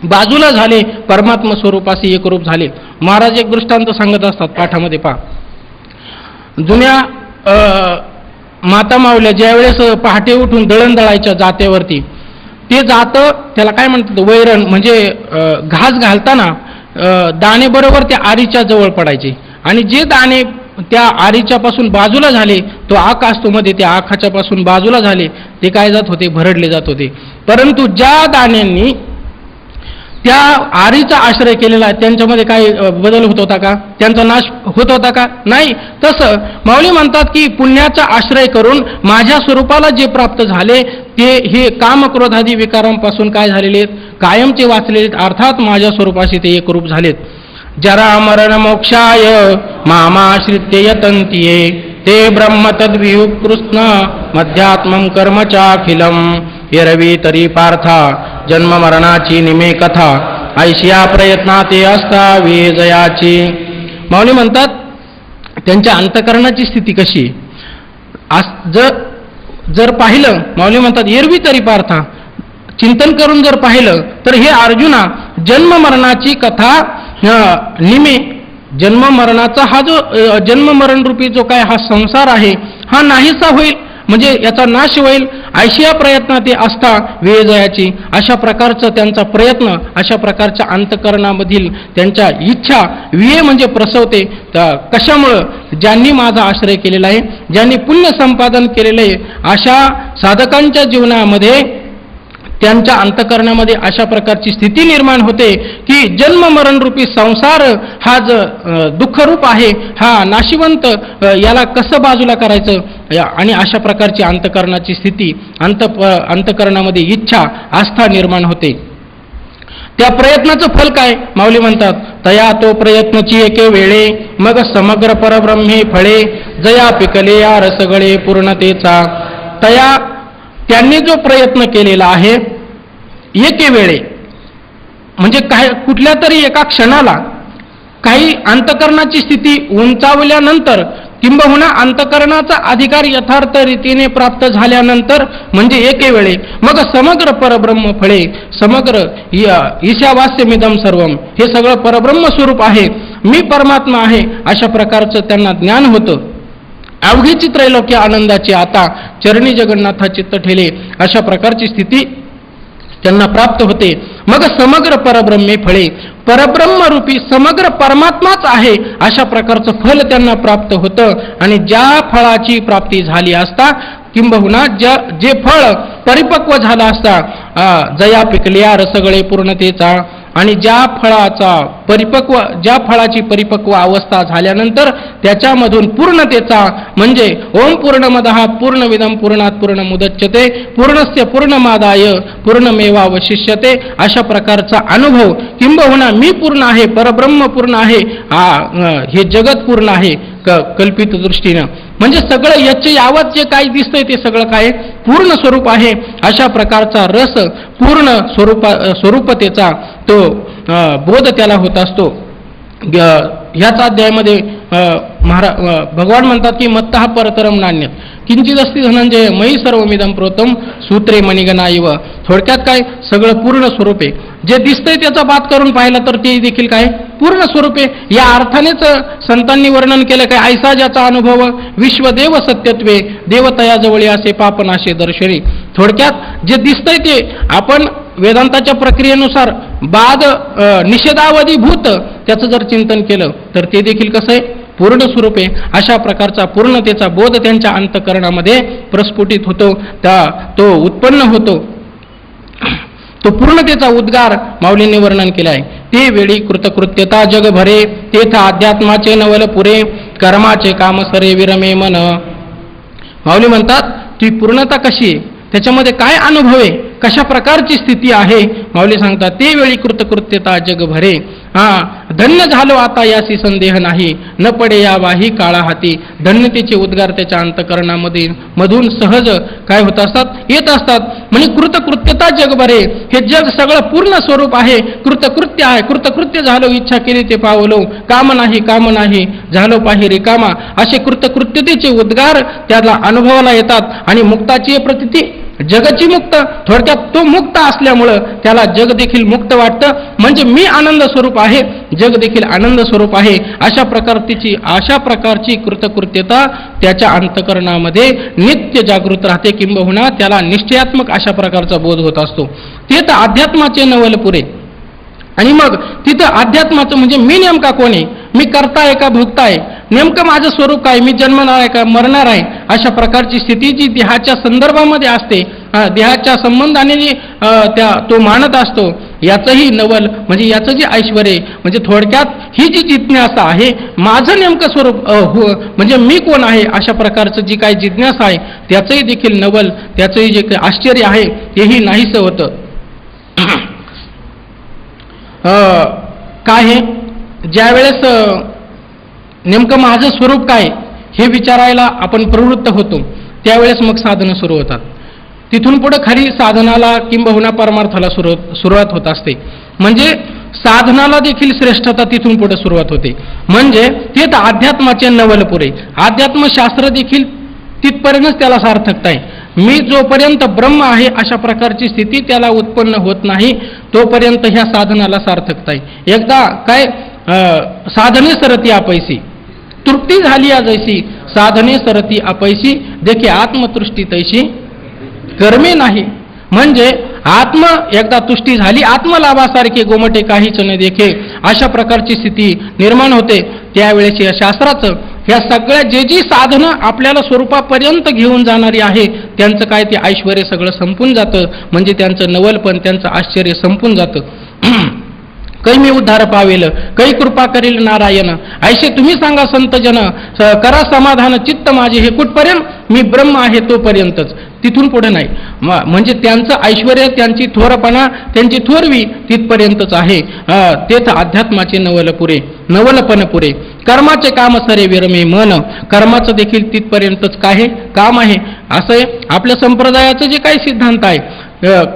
बाजूला झाले, परमात्मा स्वरूपाशी एकरूप झाले. महाराज एक दृष्टांत सांगत असतात पाठामध्ये. जुन्या माता माऊल्या ज्यावेळेस पहाटे उठून दळण दळायच्या जात्यावरती, ते जातं त्याला काय म्हणतात, वैरण म्हणजे घास घालताना दाणे बरोबर त्या आरीच्या जवळ पडायचे, आणि जे दाणे त्या आरीच्या पासून बाजूला झाले, तो आक असतो मध्ये, त्या आखाच्या पासून बाजूला झाले, ते काय जात होते, भरडले जात होते. परंतु ज्या दाण्यांनी त्या आरीचा आश्रय केलेला आहे त्यांच्यामध्ये काय बदल होत होता का, त्यांचा नाश होत होता का, नाही. तसं माऊली म्हणतात की पुण्याचा आश्रय करून माझ्या स्वरूपाला जे प्राप्त झाले ते हे कामक्रोधादी विकारांपासून काय झालेले आहेत, कायमचे वाचलेले, अर्थात माझ्या स्वरूपाशी ते एकरूप झालेत. जरा मरण मोक्षाय मामाश्रित्य यतन्तिये, ते ब्रह्म तद्विहु कृष्ण मध्यात्मं कर्मचाखिलम. एरवी तरी पार्था जन्म मरणाची निमे कथा, ऐशिया प्रयत्नाते असता विजयाची. माऊली म्हणतात त्यांच्या अंतकरणाची स्थिती कशी जर पाहिलं, माऊली म्हणतात एरवी तरी पार्था, चिंतन करून जर पाहिलं तर हे अर्जुना जन्म मरणाची कथा निमे, जन्म मरणाचा हा जो जन्म मरण रूपी जो काय हा संसार आहे हा नाहीसा होईल, म्हणजे याचा नाश होईल. ऐशिया प्रयत्न ते असता विजयाची, अशा प्रकारचं त्यांचा प्रयत्न, अशा प्रकारच्या अंतकरणामधील त्यांच्या इच्छा विये म्हणजे प्रसवते. कशामुळं, ज्यांनी माझा आश्रय केलेला आहे, ज्यांनी पुण्य संपादन केलेलं आहे, अशा साधकांच्या जीवनामध्ये त्यांच्या अंतकरणामध्ये अशा प्रकारची स्थिती निर्माण होते की जन्म मरण रूपी संसार हा जो दुःखरूप आहे, हा नाशिवंत, याला कसं बाजूला करायचं, आणि अशा प्रकारची अंतकरणाची स्थिती, अंतकरणामध्ये इच्छा आस्था निर्माण होते. त्या प्रयत्नाचं फल काय, माऊली म्हणतात तया तो प्रयत्नची एके वेळे, मग समग्र परब्रह्मे फळे, जया पिकले या रसगळे पूर्णतेचा. तया त्यांनी जो प्रयत्न केलेला आहे एके वेळे, म्हणजे काय कुठल्या तरी एका क्षणाला काही अंतकरणाची स्थिती उंचावल्यानंतर, किंबहुना अंतकरणाचा अधिकार यथार्थ रीतीने प्राप्त झाल्यानंतर, म्हणजे एके वेळे मग समग्र परब्रह्म फळे, समग्र ईशावास्यमिदं सर्वम, हे सगळं परब्रह्म स्वरूप आहे, मी परमात्मा आहे, अशा प्रकारचं त्यांना ज्ञान होतं. अवघीची त्रैलोक्य आनंदाची आता चरणी जगन्नाथा चित्त ठेले, अशा प्रकारची स्थिती त्यांना प्राप्त होते. मग समग्र परब्रह्मे फळे, परब्रह्म रूपी समग्र परमात्माच आहे अशा प्रकारचं फल त्यांना प्राप्त होतं. आणि ज्या फळाची प्राप्ती झाली असता, किंबहुना जे फळ परिपक्व झाला असता, जया पिकल्या रसगळे पूर्णतेचा, आणि ज्या फळाची परिपक्व अवस्था झाल्यानंतर त्याच्यामधून पूर्णतेचा, म्हणजे ओम पूर्णमदः पूर्णमिदं पूर्णात् पूर्णमुदच्यते पूर्णस्य पूर्णमादाय पूर्णमेवावशिष्यते, अशा प्रकारचा अनुभव, किंबहुना मी पूर्ण आहे, परब्रह्म पूर्ण आहे, हे जगत पूर्ण आहे, कल्पित दृष्टीनं, म्हणजे सगळं याचे यावत जे काही दिसतंय ते सगळं काय पूर्ण स्वरूप आहे. अशा प्रकारचा रस पूर्ण स्वरूपतेचा तो बोध त्याला होत असतो. ह्याच अध्यायामध्ये भगवान म्हणतात की मत्तः परतरम नान्य किंचिदस्ति धनंजय मयी सर्वमिदं प्रोतम सूत्रे मणिगणा इव. थोडक्यात काय सगळं पूर्ण स्वरूप आहे. जे दिसतंय त्याचा बात करून पाहिलं तर ते देखील काय पूर्ण स्वरूप आहे. या अर्थानेच संतांनी वर्णन केलं काय ऐसा ज्याचा अनुभव विश्वदेव सत्यत्वे देवतयाजवळी असे पापनाशे दर्शनी. थोडक्यात जे दिसतंय ते आपण वेदांताच्या प्रक्रियेनुसार बाद निषेधावधी भूत त्याचं जर चिंतन केलं तर ते देखील कसं आहे पूर्ण स्वरूप आहे. अशा प्रकारचा पूर्णतेचा बोध त्यांच्या अंतःकरणामध्ये प्रस्फुटित होतो, तो उत्पन्न होतो. तो पूर्णतेचा उद्गार माऊलींनी वर्णन केला आहे. ते वेळी कृतकृत्यता जग भरे तेथ अध्यात्माचे नवल पुरे कर्माचे काम सरे विरमे मन. माऊली म्हणतात ती पूर्णता कशी आहे, त्याच्यामध्ये काय अनुभव आहे, कशा प्रकारची स्थिती आहे. माऊली सांगतात ते वेळी कृतकृत्यता जग भरे. धन्य झालो आता यासी संदेह नाही न पडे या वाही काळा हाती. धन्यतेचे उद्गार त्याच्या अंतःकरणामध्ये मधून सहज काय होत असतात येत असतात. म्हणजे कृतकृत्यता जग भरे, हे जग सगळं पूर्ण स्वरूप आहे, कृतकृत्य आहे. कृतकृत्य झालो इच्छा केली ते पावलो, काम नाही झालो पाहि रिकामा. असे कृतकृत्यतेचे उद्गार त्याला अनुभवाला येतात. आणि मुक्ताची प्रतीती जगची मुक्त. थोडक्यात तो मुक्त असल्यामुळं त्याला जग देखील मुक्त वाटतं. म्हणजे मी आनंद स्वरूप आहे, जग देखील आनंद स्वरूप आहे. अशा प्रकारची कृतकृत्यता त्याच्या अंतःकरणामध्ये नित्य जागृत राहते. किंबहुना त्याला निश्चयात्मक अशा प्रकारचा बोध होत असतो. ते तर अध्यात्माचे नवल पुरे. आणि मग तिथं अध्यात्माचं म्हणजे मी नेमका कोण आहे, मी करता आहे का भोगता आहे, नेमकं माझं स्वरूप काय, मी जन्मणार आहे का मरणार आहे, अशा प्रकारची स्थिती जी देहाच्या संदर्भामध्ये असते, देहाच्या संबंधाने जी तो मानत असतो, याचंही नवल म्हणजे याचं जे ऐश्वर आहे. म्हणजे थोडक्यात ही जी जिज्ञासा आहे माझं नेमकं स्वरूप म्हणजे मी कोण आहे अशा प्रकारचं जी काही जिज्ञासा आहे त्याचंही देखील नवल, त्याचंही जे काही आश्चर्य आहे तेही नाहीसं होतं. काय हे ज्यावेळेस नेमकं माझं स्वरूप काय हे विचारायला आपण प्रवृत्त होतो त्यावेळेस मग साधनं सुरू होतात. तिथून पुढे खरी साधनाला किंबहुना परमार्थाला सुरुवात होत असते. म्हणजे साधनाला देखील श्रेष्ठता तिथून पुढे सुरुवात होते. म्हणजे ते तर अध्यात्माचे नवल पुरे. अध्यात्मशास्त्र देखील तिथपर्यंतच त्याला सार्थकता आहे. मी जोपर्यंत ब्रह्म आहे अशा प्रकारची स्थिती त्याला उत्पन्न होत नाही तोपर्यंत ह्या साधनाला सार्थकता आहे. एकदा काय साधने सरती अपैसी तृप्ती झाली जैसी साधने सरती अपैसी देखे आत्मतृष्टी तैशी कर्मे नाही. म्हणजे आत्म एकदा तुष्टी झाली आत्मलाभासारखे गोमटे काहीच न देखे अशा प्रकारची स्थिती निर्माण होते. त्यावेळेस या शास्त्राचं ह्या सगळ्या जी साधनं आपल्याला स्वरूपापर्यंत घेऊन जाणारी आहे त्यांचं काय ते ऐश्वर सगळं संपून जातं. म्हणजे त्यांचं नवलपण त्यांचं आश्चर्य संपून जातं. कै मी उद्धार पावेल कै कृपा करील नारायण ऐसे तुम्ही सांगा संत जन करा समाधान चित्त माझे. हे कुठपर्यंत मी ब्रह्म आहे तोपर्यंतच, तिथून पुढे नाही. म्हणजे त्यांचं ऐश्वर त्यांची थोरपणा त्यांची थोरवी तिथपर्यंतच आहे. तेच अध्यात्माचे नवलपण पुरे कर्माचे काम सरे विरमे मन. कर्माचं देखील तिथपर्यंतच काय काम आहे. असं आपल्या संप्रदायाचं जे काही सिद्धांत आहे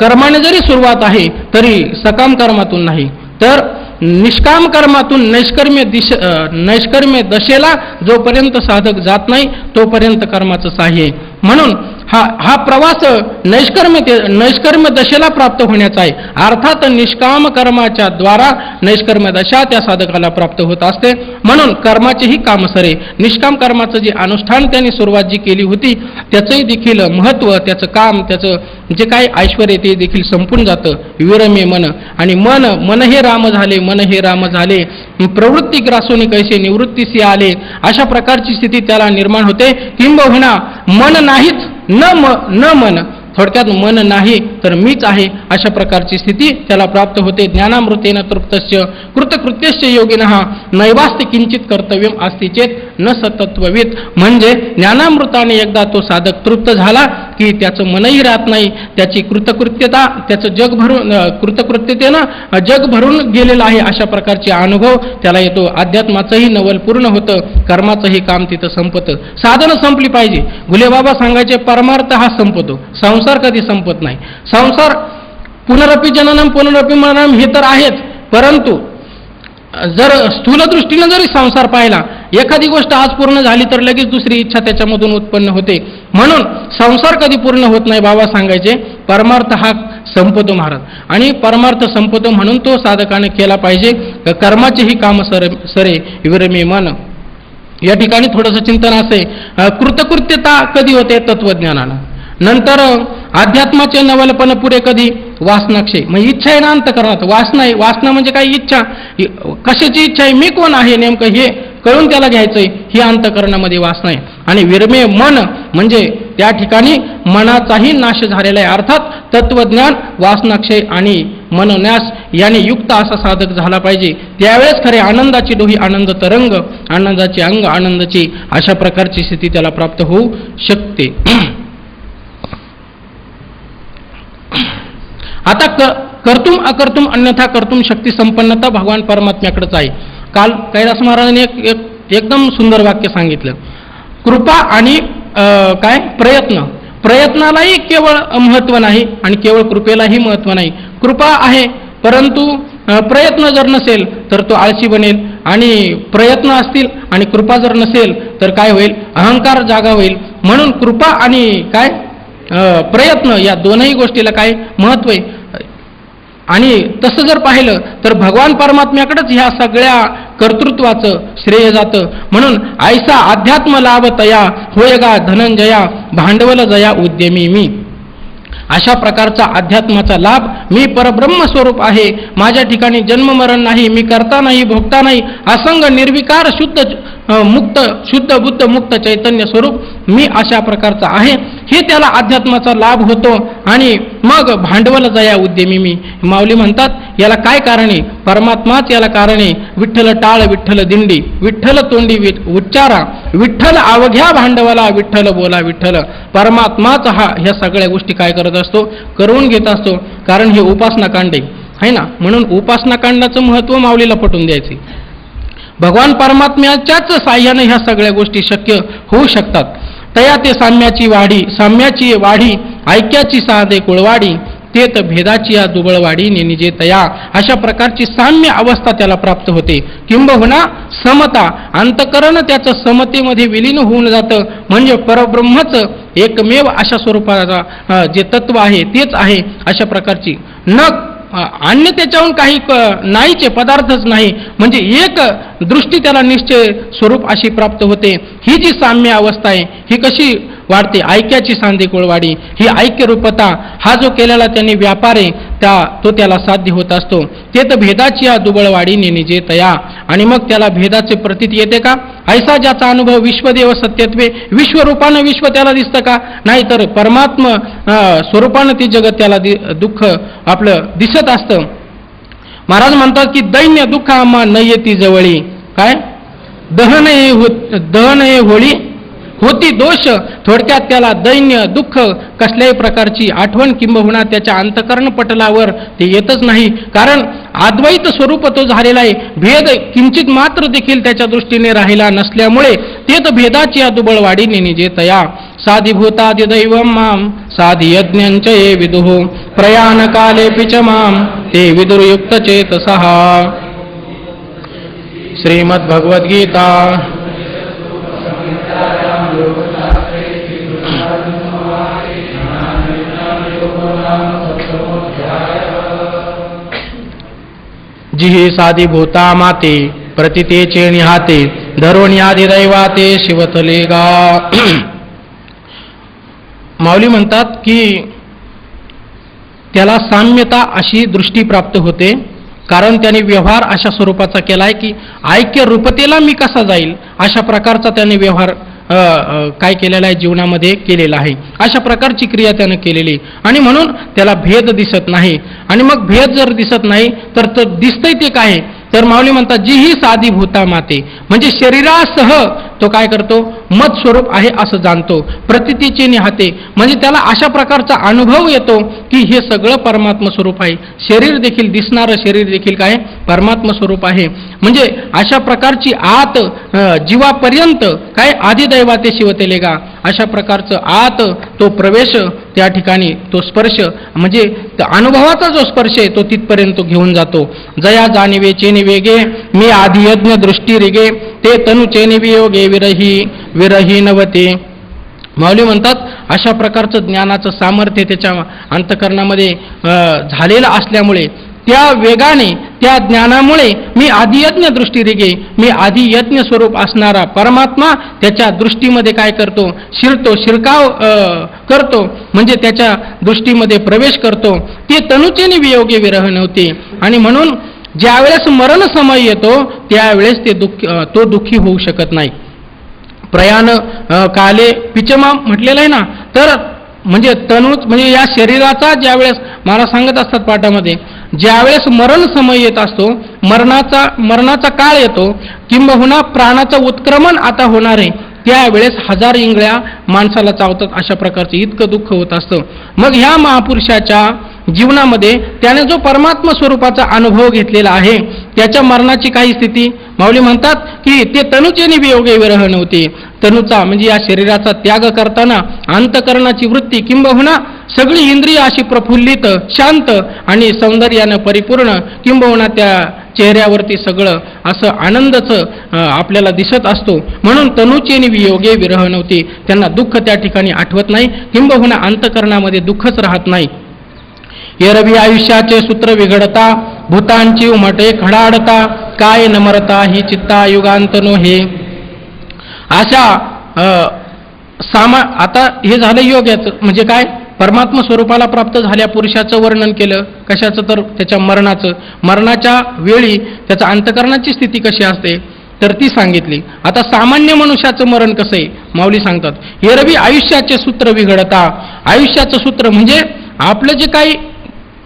कर्माने जरी सुरुवात आहे तरी सकाम कर्मातून नाही तर निष्काम कर्मातून नैष्कर्म्य दशेला जोपर्यंत साधक जात नाही तोपर्यंत कर्माचं सहाय्य. म्हणून हा प्रवास नैष्कर्म्य दशेला प्राप्त होण्याचा आहे. अर्थात निष्काम कर्माच्या द्वारा नैष्कर्म्य दशा त्या साधकाला प्राप्त होत असते. म्हणून कर्माचेही काम सरे. निष्काम कर्माचं जे अनुष्ठान त्यांनी सुरुवात जी केली होती त्याचंही देखील महत्त्व, त्याचं काम, त्याचं जे काही ऐश्वर ते देखील संपून जातं. विरमे मन. आणि मन हे राम झाले, मन हे राम झाले, प्रवृत्ती ग्रासोनी कैसे निवृत्तीसी आले अशा प्रकारची स्थिती त्याला निर्माण होते. किंबहुना मन नाहीच न मन. थोडक्यात मन नाही तर मीच आहे अशा प्रकारची स्थिती त्याला प्राप्त होते. ज्ञानामृतेन तृप्तस्य कृतकृत्यस्य योगिनः नैवास्ति किंचित कर्तव्यम अस्ति चेत न सतत्ववित. म्हणजे ज्ञानामृताने एकदा तो साधक तृप्त झाला की त्याचं मनही राहत नाही, त्याची कृतकृत्यता, त्याचं जग भरून कृतकृत्यतेनं जग भरून गेलेलं आहे, अशा प्रकारचे अनुभव त्याला येतो. अध्यात्माचंही नवल पूर्ण होतं, कर्माचंही काम तिथं संपतं. साधनं संपली पाहिजे. गुलेबाबा सांगायचे परमार्थ हा संपतो, संसार कधी संपत नाही. संसार पुनरपी जननम पुनरपी मरणम हे तर आहेच, परंतु जर स्थूल दृष्टीनं जरी संसार पाहिला, एखादी गोष्ट आज पूर्ण झाली तर लगेच दुसरी इच्छा त्याच्यामधून उत्पन्न होते. म्हणून संसार कधी पूर्ण होत नाही. बाबा सांगायचे परमार्थ हा संपतो महाराज, आणि परमार्थ संपतो म्हणून तो साधकाने केला पाहिजे. कर्माचेही काम सरे विरमे मन. या ठिकाणी थोडंसं चिंतन असे, कृतकृत्यता कधी होते? तत्वज्ञानानं. नंतर अध्यात्माचे नवलपण पुरे कधी? वासनाक्षय. मग इच्छा आहे ना अंतःकरणात, वासना आहे. वासना म्हणजे काय? इच्छा. कशाची इच्छा आहे? मी कोण आहे नेमकं हे कळून त्याला घ्यायचंय, ही अंतःकरणामध्ये वासना आहे. आणि विरमे मन म्हणजे त्या ठिकाणी मनाचाही नाश झालेला आहे. अर्थात तत्वज्ञान, वासनाक्षय आणि मनोन्यास याने युक्त असा साधक झाला पाहिजे. त्यावेळेस खरे आनंदाची डोही, आनंद तरंग, आनंदाचे अंग, आनंदाची अशा प्रकारची स्थिती त्याला प्राप्त होऊ शकते. आता कर्तुम अकर्तुम अन्यथा कर्तुम शक्ती संपन्नता भगवान परमात्म्याकडेच आहे. काल कैलास महाराजांनी एकदम सुंदर वाक्य सांगितलं. कृपा आणि काय प्रयत्न, प्रयत्नालाही केवळ महत्व नाही आणि केवळ कृपेलाही महत्व नाही. कृपा आहे परंतु प्रयत्न जर नसेल तर तो आळशी बनेल, आणि प्रयत्न असतील आणि कृपा जर नसेल तर काय होईल? अहंकार जागा होईल. म्हणून कृपा आणि काय प्रयत्न या दोनही गोष्टीला काय महत्व आहे. आणि तसं जर पाहिलं तर भगवान परमात्म्याकडेच ह्या सगळ्या कर्तृत्वाचं श्रेय जातं. म्हणून ऐसा अध्यात्म लाभ तया होयगा धनंजया भांडवल जया उद्यमी मी. अशा प्रकारचा अध्यात्माचा लाभ, मी परब्रह्म स्वरूप आहे, माझ्या ठिकाणी जन्म मरण नाही, मी करता नाही भोगता नाही, असंग निर्विकार शुद्ध मुक्त, शुद्ध बुद्ध मुक्त चैतन्य स्वरूप मी अशा प्रकारचा आहे, हे त्याला अध्यात्माचा लाभ होतो. आणि मग भांडवल जया उद्यमी मी. माऊली म्हणतात याला काय कारण आहे? परमात्माच याला कारण आहे. विठ्ठल टाळ विठ्ठल दिंडी, विठ्ठल तोंडी उच्चारा, विठ्ठल अवघ्या भांडवला, विठ्ठल बोला विठ्ठल. परमात्माच ह्या सगळ्या गोष्टी काय करत असतो? करून घेत असतो. कारण हे उपासना कांड आहे ना, म्हणून उपासना कांडाचं महत्व माऊलीला पटवून द्यायचे. भगवान परमात्म्याच्याच साह्याने ह्या सगळ्या गोष्टी शक्य होऊ शकतात. तया ते साम्याची वाढी ऐक्याची साधे कुळवाडी, तेत भेदाची या दुबळवाडी निजे तया. अशा प्रकारची साम्य अवस्था त्याला प्राप्त होते. किंबहुना समता, अंतकरण त्याचं समतेमध्ये विलीन होऊन जातं. म्हणजे परब्रह्मच एकमेव अशा स्वरूपाचा जे तत्व आहे तेच आहे. अशा प्रकारची न अन्य त्याच्याहून काही नाहीचे पदार्थच नाही, म्हणजे एक दृष्टी त्याला निश्चय स्वरूप अशी प्राप्त होते. ही जी साम्य अवस्था आहे ही कशी वाढते? ऐक्याची सांधे कुळवाडी, ही ऐक्य रूपता, हा जो केलेला त्यांनी व्यापार आहे तो त्याला साध्य होत असतो. ते तर भेदाची या दुबळवाडी निजे तया. आणि मग त्याला भेदाचे प्रतीत येते का? ऐसा ज्याचा अनुभव विश्वदेव सत्यत्वे, विश्वरूपानं विश्व त्याला दिसतं का? नाही तर परमात्मा स्वरूपानं ते जगत त्याला दुःख आपलं दिसत असतं. महाराज म्हणतात की दैन्य दुःख आम्हा न येती जवळी. काय? दहन हे होळी होती दोष. थोडक्यात त्याला दैन्य दुःख कसल्याही प्रकारची आठवण किंबहुना त्याच्या अंतकरण पटलावर ते येतच नाही. कारण अद्वैत स्वरूप तो झालेला आहे. भेद किंचित मात्र देखील त्याच्या दृष्टीने राहिला नसल्यामुळे ते तर भेदाची या दुबळवाडी निजे तया. साधिभूतादि दैवम माम साधि यज्ञंच ये विदुः प्रयाण काले पिच माम ते विदुर्युक्त चेतसः. श्रीमद् भगवद्गीता जिही साधी भूता माते प्रतितेचे निहाते धरून आदि दैवाते शिवतले गा. माऊली म्हणतात की त्याला साम्यता अशी दृष्टी प्राप्त होते, कारण त्याने व्यवहार अशा स्वरूपाचा केलाय की ऐक्य रूपतेला मी कसा जाईल अशा प्रकारचा त्याने व्यवहार काय केलेला आहे, जीवनामध्ये केलेला आहे. अशा प्रकारची क्रिया त्यानं केलेली आणि म्हणून त्याला भेद दिसत नाही. आणि मग भेद जर दिसत नाही तर दिसतंय ते काय? तर माऊली म्हणतात जी ही साधी भूता माते, म्हणजे शरीरासह तो काय करतो, मत स्वरूप आहे असं जाणतो. प्रतितीचे निहाते म्हणजे त्याला अशा प्रकारचा अनुभव येतो की हे सगळं परमात्म स्वरूप आहे. शरीर देखील, दिसणारं शरीर देखील काय परमात्म स्वरूप आहे. म्हणजे अशा प्रकारची आत जीवापर्यंत काय आदिदैवाते शिवतेलेगा, अशा प्रकारचं आत तो प्रवेश त्या ठिकाणी, तो स्पर्श म्हणजे अनुभवाचा जो स्पर्श आहे तो तिथपर्यंत घेऊन जातो. जया जाणिवे चेनी वेगे मी आधी यज्ञ दृष्टी रिगे ते तनु चेनी वियोगे विरही नवते. माऊली म्हणतात अशा प्रकारचं ज्ञानाचं सामर्थ्य त्याच्या अंतःकरणामध्ये झालेलं असल्यामुळे, त्या वेगाने, त्या ज्ञानामुळे मी आदियज्ञ दृष्टी रिगे, मी आदियज्ञ स्वरूप असणारा परमात्मा त्याच्या दृष्टीमध्ये काय करतो, शिरकाव करतो, म्हणजे त्याच्या दृष्टीमध्ये प्रवेश करतो. ते तनुचेने वियोगे विरह नव्हते. आणि म्हणून ज्यावेळेस मरण समय येतो त्यावेळेस तो दुःखी होऊ शकत नाही. प्रयाण काले पिचमा म्हटलेलं आहे ना, तर म्हणजे तनुच म्हणजे या शरीराचा ज्यावेळेस मला सांगत असतात पाठामध्ये, ज्यावेळेस मरण समय येत असतो, मरणाचा काळ येतो, किंबहुना प्राणाचं उत्क्रमण आता होणार आहे, त्यावेळेस 1000 इंगळ्या माणसाला चावतात. अशा प्रकारचं इतकं दुःख होत असतं. मग ह्या महापुरुषाच्या जीवनामध्ये त्याने जो परमात्मा स्वरूपाचा अनुभव घेतलेला आहे, त्याच्या मरणाची काही स्थिती माऊली म्हणतात की ते तनुचेने वियोगे विरह नव्हते. तनुचा म्हणजे या शरीराचा त्याग करताना अंतकरणाची वृत्ती किंबहुना सगळी इंद्रिय अशी प्रफुल्लित, शांत आणि सौंदर्यानं परिपूर्ण, किंबहुना त्या चेहऱ्यावरती सगळं असं आनंदच आपल्याला दिसत असतो. म्हणून तनुचेने वियोगे विरह नव्हते. त्यांना दुःख त्या ठिकाणी आठवत नाही, किंबहुना अंतकरणामध्ये दुःखच राहत नाही. एरवी आयुष्याचे सूत्र विघडता भूतांची उमटे खडाडता काय नमरता ही चित्ता युगांत नो हे. अशा आता हे झालं योग. याचं म्हणजे काय, परमात्मा स्वरूपाला प्राप्त झाल्या पुरुषाचं वर्णन केलं. कशाचं, तर त्याच्या मरणाच्या वेळी त्याच्या अंतकरणाची स्थिती कशी असते तर ती सांगितली. आता सामान्य मनुष्याचं मरण कसं आहे माऊली सांगतात, हे रवी आयुष्याचे सूत्र विघडता. आयुष्याचं सूत्र म्हणजे आपलं जे काही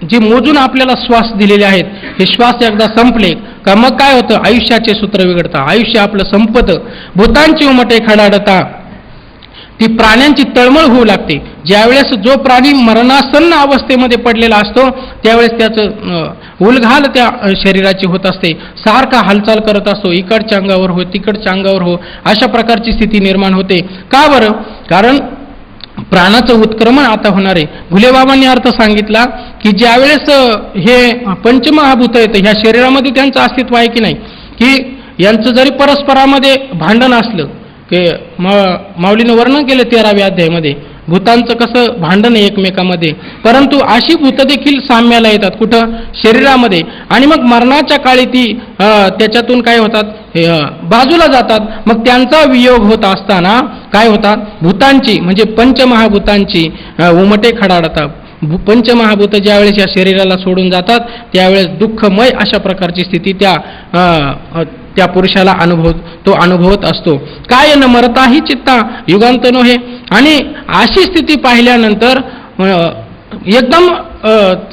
जे मोजून आपल्याला श्वास दिलेले आहेत, हे श्वास एकदा संपले का मग काय होतं, आयुष्याचे सूत्र विघडता, आयुष्य आपलं संपतं. भूतांची उमटे खडाडता, ती प्राण्यांची तळमळ होऊ लागते. ज्यावेळेस जो प्राणी मरणासन्न अवस्थेमध्ये पडलेला असतो त्यावेळेस त्याचं उलघाल त्या शरीराची होत असते, सारखा हालचाल करत असतो, इकडच्या अंगावर हो तिकडच्या अंगावर हो, अशा प्रकारची स्थिती निर्माण होते. का बरं, कारण प्राणाचं उत्क्रमण आता होणार आहे. घुलेबाबांनी अर्थ सांगितला की ज्यावेळेस हे पंचमहाभूत येतं ह्या शरीरामध्ये त्यांचं अस्तित्व आहे की नाही, की यांचं जरी परस्परामध्ये भांडण असलं, की माऊलीनं वर्णन केलं 13व्या अध्यायामध्ये भूतांचं कसं भांडण आहे एकमेकामध्ये, परंतु अशी भूत देखील साम्याला येतात कुठं, शरीरामध्ये. आणि मग मरणाच्या काळी ती त्याच्यातून काय होतात, बाजूला जातात. मग त्यांचा वियोग होत असताना काय होतात, भूतांची म्हणजे पंचमहाभूतांची उमटे खडाडतात. पंचमहाभूत ज्यावेळेस या शरीराला सोडून जातात त्यावेळेस दुःखमय अशा प्रकारची स्थिती त्या पुरुषाला तो अनुभवत असतो. काय न मरता ही चित्ता युगांत नो हे. आणि अशी स्थिती पाहिल्यानंतर एकदम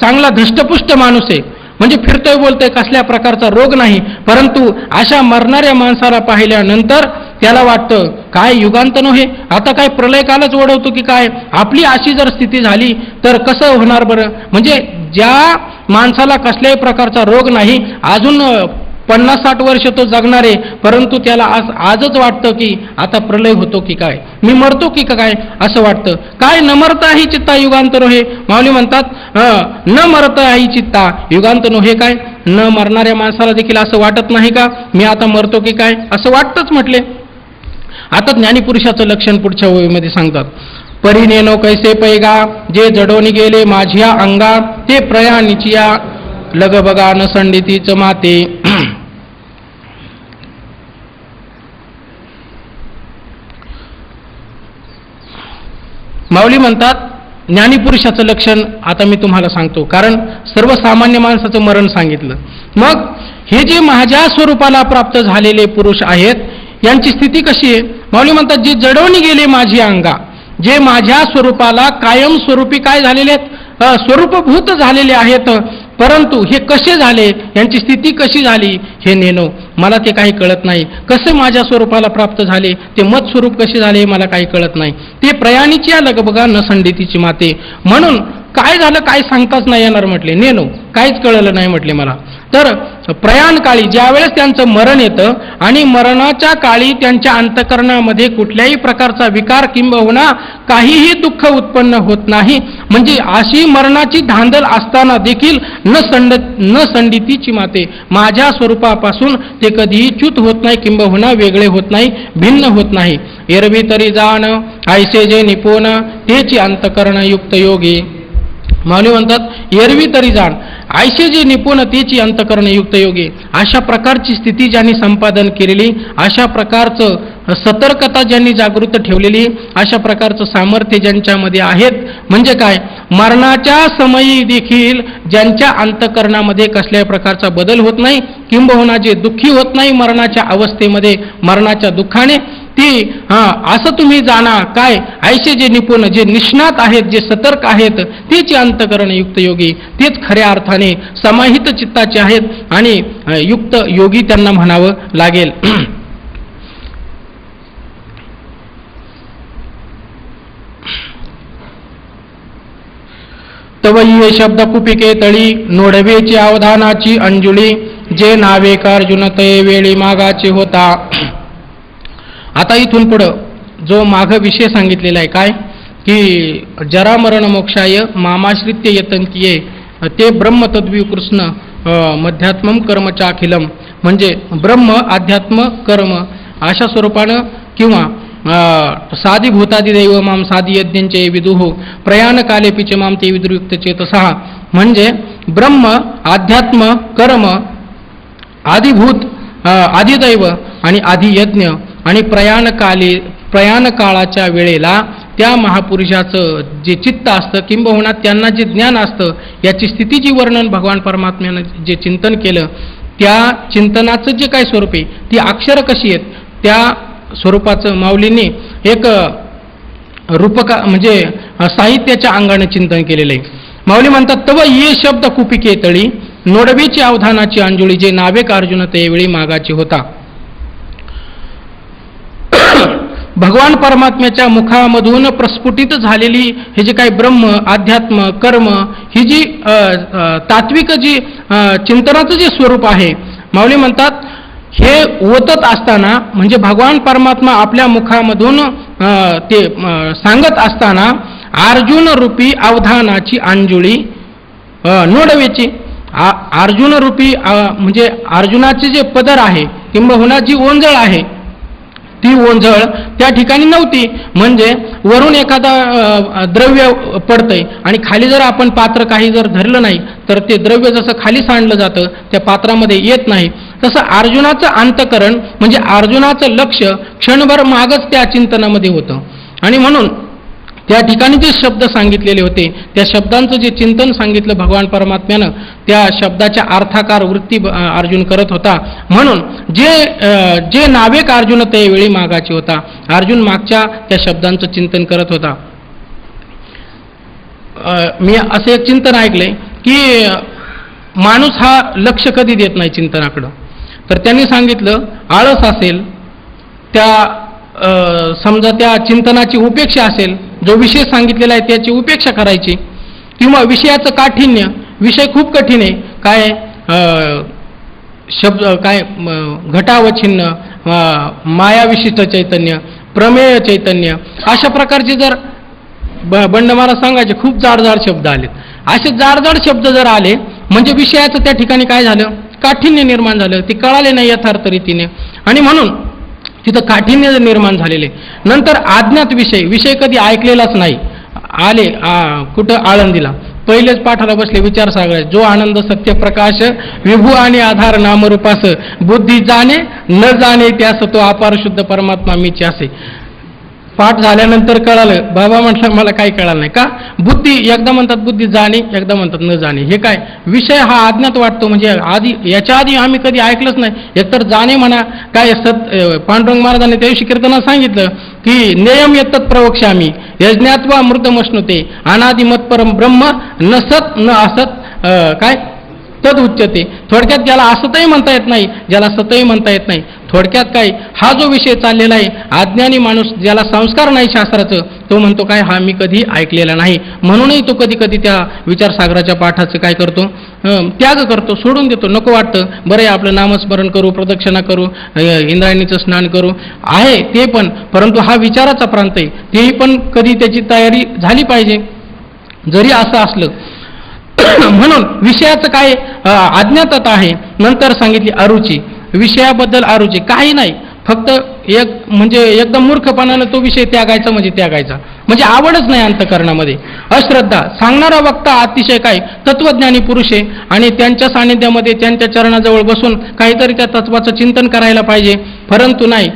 चांगला धष्टपुष्ट माणूस आहे, म्हणजे फिरतोय बोलतोय, कसल्या प्रकारचा रोग नाही, परंतु अशा मरणाऱ्या माणसाला पाहिल्यानंतर त्याला वाटतं काय युगांत नो हे, आता काय प्रलय कालच ओढवतो की काय, आपली अशी जर स्थिती झाली तर कसं होणार बरं. म्हणजे ज्या माणसाला कसल्याही प्रकारचा रोग नाही, अजून 50-60 वर्ष तो जगणार आहे, परंतु त्याला आजच वाटतं की आता प्रलय होतो की काय, मी मरतो की काय असं वाटतं. काय न मरता ही चित्ता युगांत नो हे. माऊली म्हणतात न मरता ही चित्ता युगांत नो हे. काय न मरणाऱ्या माणसाला देखील असं वाटत नाही का मी आता मरतो की काय, असं वाटतंच म्हटले. आता ज्ञानीपुरुषाचं लक्षण पुढच्या ओळीमध्ये सांगतात. परिनेनो कैसे पैगा जे जडोनी गेले माझ्या अंगा ते प्रयाणिचिया लग बगा न संडितीच माते. माऊली म्हणतात ज्ञानीपुरुषाचं लक्षण आता मी तुम्हाला सांगतो, कारण सर्वसामान्य माणसाचं मरण सांगितलं. मग हे जे माझ्या स्वरूपाला प्राप्त झालेले पुरुष आहेत यांची स्थिती कशी आहे. माऊली म्हणतात जे जडवून गेले माझी अंगा, जे माझ्या स्वरूपाला कायम स्वरूपी काय झालेले आहेत, स्वरूपभूत झालेले आहेत, परंतु हे कसे झाले, यांची स्थिती कशी झाली हे नेनो. मला ते काही कळत नाही. कसे माझ्या स्वरूपाला प्राप्त झाले, ते मत स्वरूप कसे झाले मला काही कळत नाही. ते प्रयाणीची आलं बघा न संडितीची माते. म्हणून काय झालं काय सांगताच नाही येणार म्हटले, नेनो काहीच कळलं नाही म्हटले मला. तर प्रयाण काळी ज्यावेळेस त्यांचं मरण येतं आणि मरणाच्या काळी त्यांच्या अंतःकरणामध्ये कुठल्याही प्रकारचा विकार किंबहुना काहीही दुःख उत्पन्न होत नाही. म्हणजे अशी मरणाची धांदल असताना देखील न संडितीची माते, माझ्या स्वरूपापासून ते कधीही च्युत होत नाही किंबहुना वेगळे होत नाही, भिन्न होत नाही. एरवी तरी जाण ऐसे जे निपुण तेची अंतःकरण युक्त योगी. माऊली म्हणतात एरवी तरी जाण ऐसे जे निपुण तेची अंतःकरण युक्त योगी. अशा प्रकारची स्थिती ज्यांनी संपादन केलेली, अशा प्रकारचं सतर्कता ज्यांनी जागृत ठेवलेली, अशा प्रकारचं सामर्थ्य ज्यांच्यामध्ये आहेत, म्हणजे काय मरणाच्या समयी देखील ज्यांच्या अंतःकरणामध्ये कसल्याही प्रकारचा बदल होत नाही किंबहुना जे दुःखी होत नाही मरणाच्या अवस्थेमध्ये मरणाच्या दुःखाने, ती असं तुम्ही जाणा काय ऐसे जे निपुण जे निष्णात आहेत जे सतर्क आहेत तेच अंतःकरण युक्त योगी, तेच खऱ्या अर्थाने समाहित चित्ताचे आहेत आणि युक्त योगी त्यांना म्हणावं लागेल. तव ये शब्द कुपिके तळी नोडवेची अवधानाची अंजुळी जे नावे कार्जुन तये वेळी मागाचे होता. आता इथून पुढं जो माघ विषय सांगितलेला आहे काय की जरा मरण मोक्षाय मामाश्रित्य यतंतीये ते ब्रह्म तद्वी कृष्ण मध्यात्मम कर्मचाखिलम. म्हणजे ब्रह्म अध्यात्म कर्म अशा स्वरूपानं किंवा साधिभूतादिदैव माम साधी यज्ञांचे विदुः प्रयाण काले पिचे माम ते विद्रुयुक्त चेतसः. म्हणजे ब्रह्म अध्यात्म कर्म आदिभूत आदिदैव आणि आदियज्ञ आणि प्रयाण काळाच्या वेळेला त्या महापुरुषाचं जे चित्त असतं किंबहुना त्यांना जे ज्ञान असतं याची स्थितीची वर्णन भगवान परमात्म्यानं जे चिंतन केलं त्या चिंतनाचं जे काय स्वरूप आहे ती अक्षर कशी आहेत त्या स्वरूपाचं माऊलींनी एक रूपका म्हणजे साहित्याच्या अंगाने चिंतन केलेलं आहे. माऊली म्हणतात तव ये शब्द कुपिके तळी नोडवेची अवधानाची अंजुळी जे नावेक अर्जुन त्यावेळी मागाची होता. भगवान परमात्म्याच्या मुखामधून प्रस्फुटित झालेली हे जे काही ब्रह्म अध्यात्म कर्म ही जी तात्विक जी चिंतनाचं जे स्वरूप आहे माऊली म्हणतात हे ओतत असताना म्हणजे भगवान परमात्मा आपल्या मुखामधून ते सांगत असताना अर्जुन रूपी अवधानाची अंजुळी नोडवेची अर्जुन रूपी म्हणजे अर्जुनाचे जे पदर आहे किंबहुना जी ओंजळ आहे ती ओंजळ त्या ठिकाणी नव्हती. म्हणजे वरून एखादा द्रव्य पडतंय आणि खाली जर आपण पात्र काही जर धरलं नाही तर ते द्रव्य जसं खाली सांडलं जातं त्या पात्रामध्ये येत नाही तसं अर्जुनाचं अंतःकरण म्हणजे अर्जुनाचं लक्ष क्षणभर मागच त्या चिंतनामध्ये होतं. आणि म्हणून त्या ठिकाणी जे शब्द सांगितलेले होते त्या शब्दांचं जे चिंतन सांगितलं भगवान परमात्म्यानं त्या शब्दाच्या अर्थाकार वृत्ती अर्जुन करत होता. म्हणून जे नावेक अर्जुन त्यावेळी मागाचे होता अर्जुन मागच्या त्या शब्दांचं चिंतन करत होता. मी असं एक चिंतन ऐकलंय की माणूस हा लक्ष कधी देत नाही चिंतनाकडं. तर त्यांनी सांगितलं आळस असेल त्या समजा त्या चिंतनाची उपेक्षा असेल जो विषय सांगितलेला आहे त्याची उपेक्षा करायची किंवा विषयाचं काठिण्य विषय खूप कठीण आहे काय शब्द काय घटावच्छिन्न मायाविशिष्ट चैतन्य प्रमेय चैतन्य अशा प्रकारचे जर बंडमारा सांगायचे खूप जाडजाड शब्द आलेत. असे जाडजाड शब्द जर आले म्हणजे विषयाचं त्या ठिकाणी काय झालं काठिण्य निर्माण झालं ते कळाले नाही यथार्थ रीतीने आणि म्हणून तिथं काठिण्य निर्माण झालेले. नंतर अज्ञात विषय कधी ऐकलेलाच नाही आले कुठं आळंदीला पहिलेच पाठाला बसले विचार सागरायचे जो आनंद सत्य प्रकाश विभू आणि आधार नामरूपास बुद्धी जाणे न जाणे त्यास तो अपार शुद्ध परमात्मा मीच असे. पाठ झाल्यानंतर कळालं बाबा म्हटलं मला काही कळालं नाही का बुद्धी एकदा म्हणतात बुद्धी जाणे एकदा म्हणतात न जाणे हे काय विषय हा अज्ञात वाटतो म्हणजे आधी याच्या आधी आम्ही कधी ऐकलंच नाही. एकतर जाणे म्हणा काय पांडुरंग महाराजांनी त्या दिवशी कीर्तनात सांगितलं की नेयम येतात प्रवक्ष्यामी यज्ञात्वा मृतमश्नुते अनादिमत परम ब्रह्म न सत न असत काय तद उच्यते. थोडक्यात ज्याला असतही म्हणता येत नाही, ज्याला सतही म्हणता येत नाही, थोडक्यात काय, हा जो विषय चाललेला आहे, अज्ञानी माणूस ज्याला संस्कार नाही शास्त्राचं, तो म्हणतो काय, हा मी कधी ऐकलेला नाही, म्हणूनही तो कधी कधी त्या विचारसागराच्या पाठाचं काय करतो, त्याग करतो, सोडून देतो, नको वाटतं, बरं आहे आपलं नामस्मरण करू, प्रदक्षिणा करू, इंद्रायणीचं स्नान करू, आहे ते पण, परंतु हा विचाराचा प्रांत आहे, तेही पण कधी त्याची तयारी झाली पाहिजे. जरी असं असलं म्हणून विषयाचं काय अज्ञातता आहे. नंतर सांगितली अरुची, विषयाबद्दल अरुची काही नाही, फक्त एक म्हणजे एकदम मूर्खपणानं तो विषय त्यागायचा म्हणजे आवडच नाही अंतःकरणामध्ये. अश्रद्धा, सांगणारा वक्ता अतिशय काय तत्वज्ञानी पुरुष आहे आणि त्यांच्या सानिध्यामध्ये त्यांच्या चरणाजवळ बसून काहीतरी त्या तत्वाचं चिंतन करायला पाहिजे, परंतु नाही,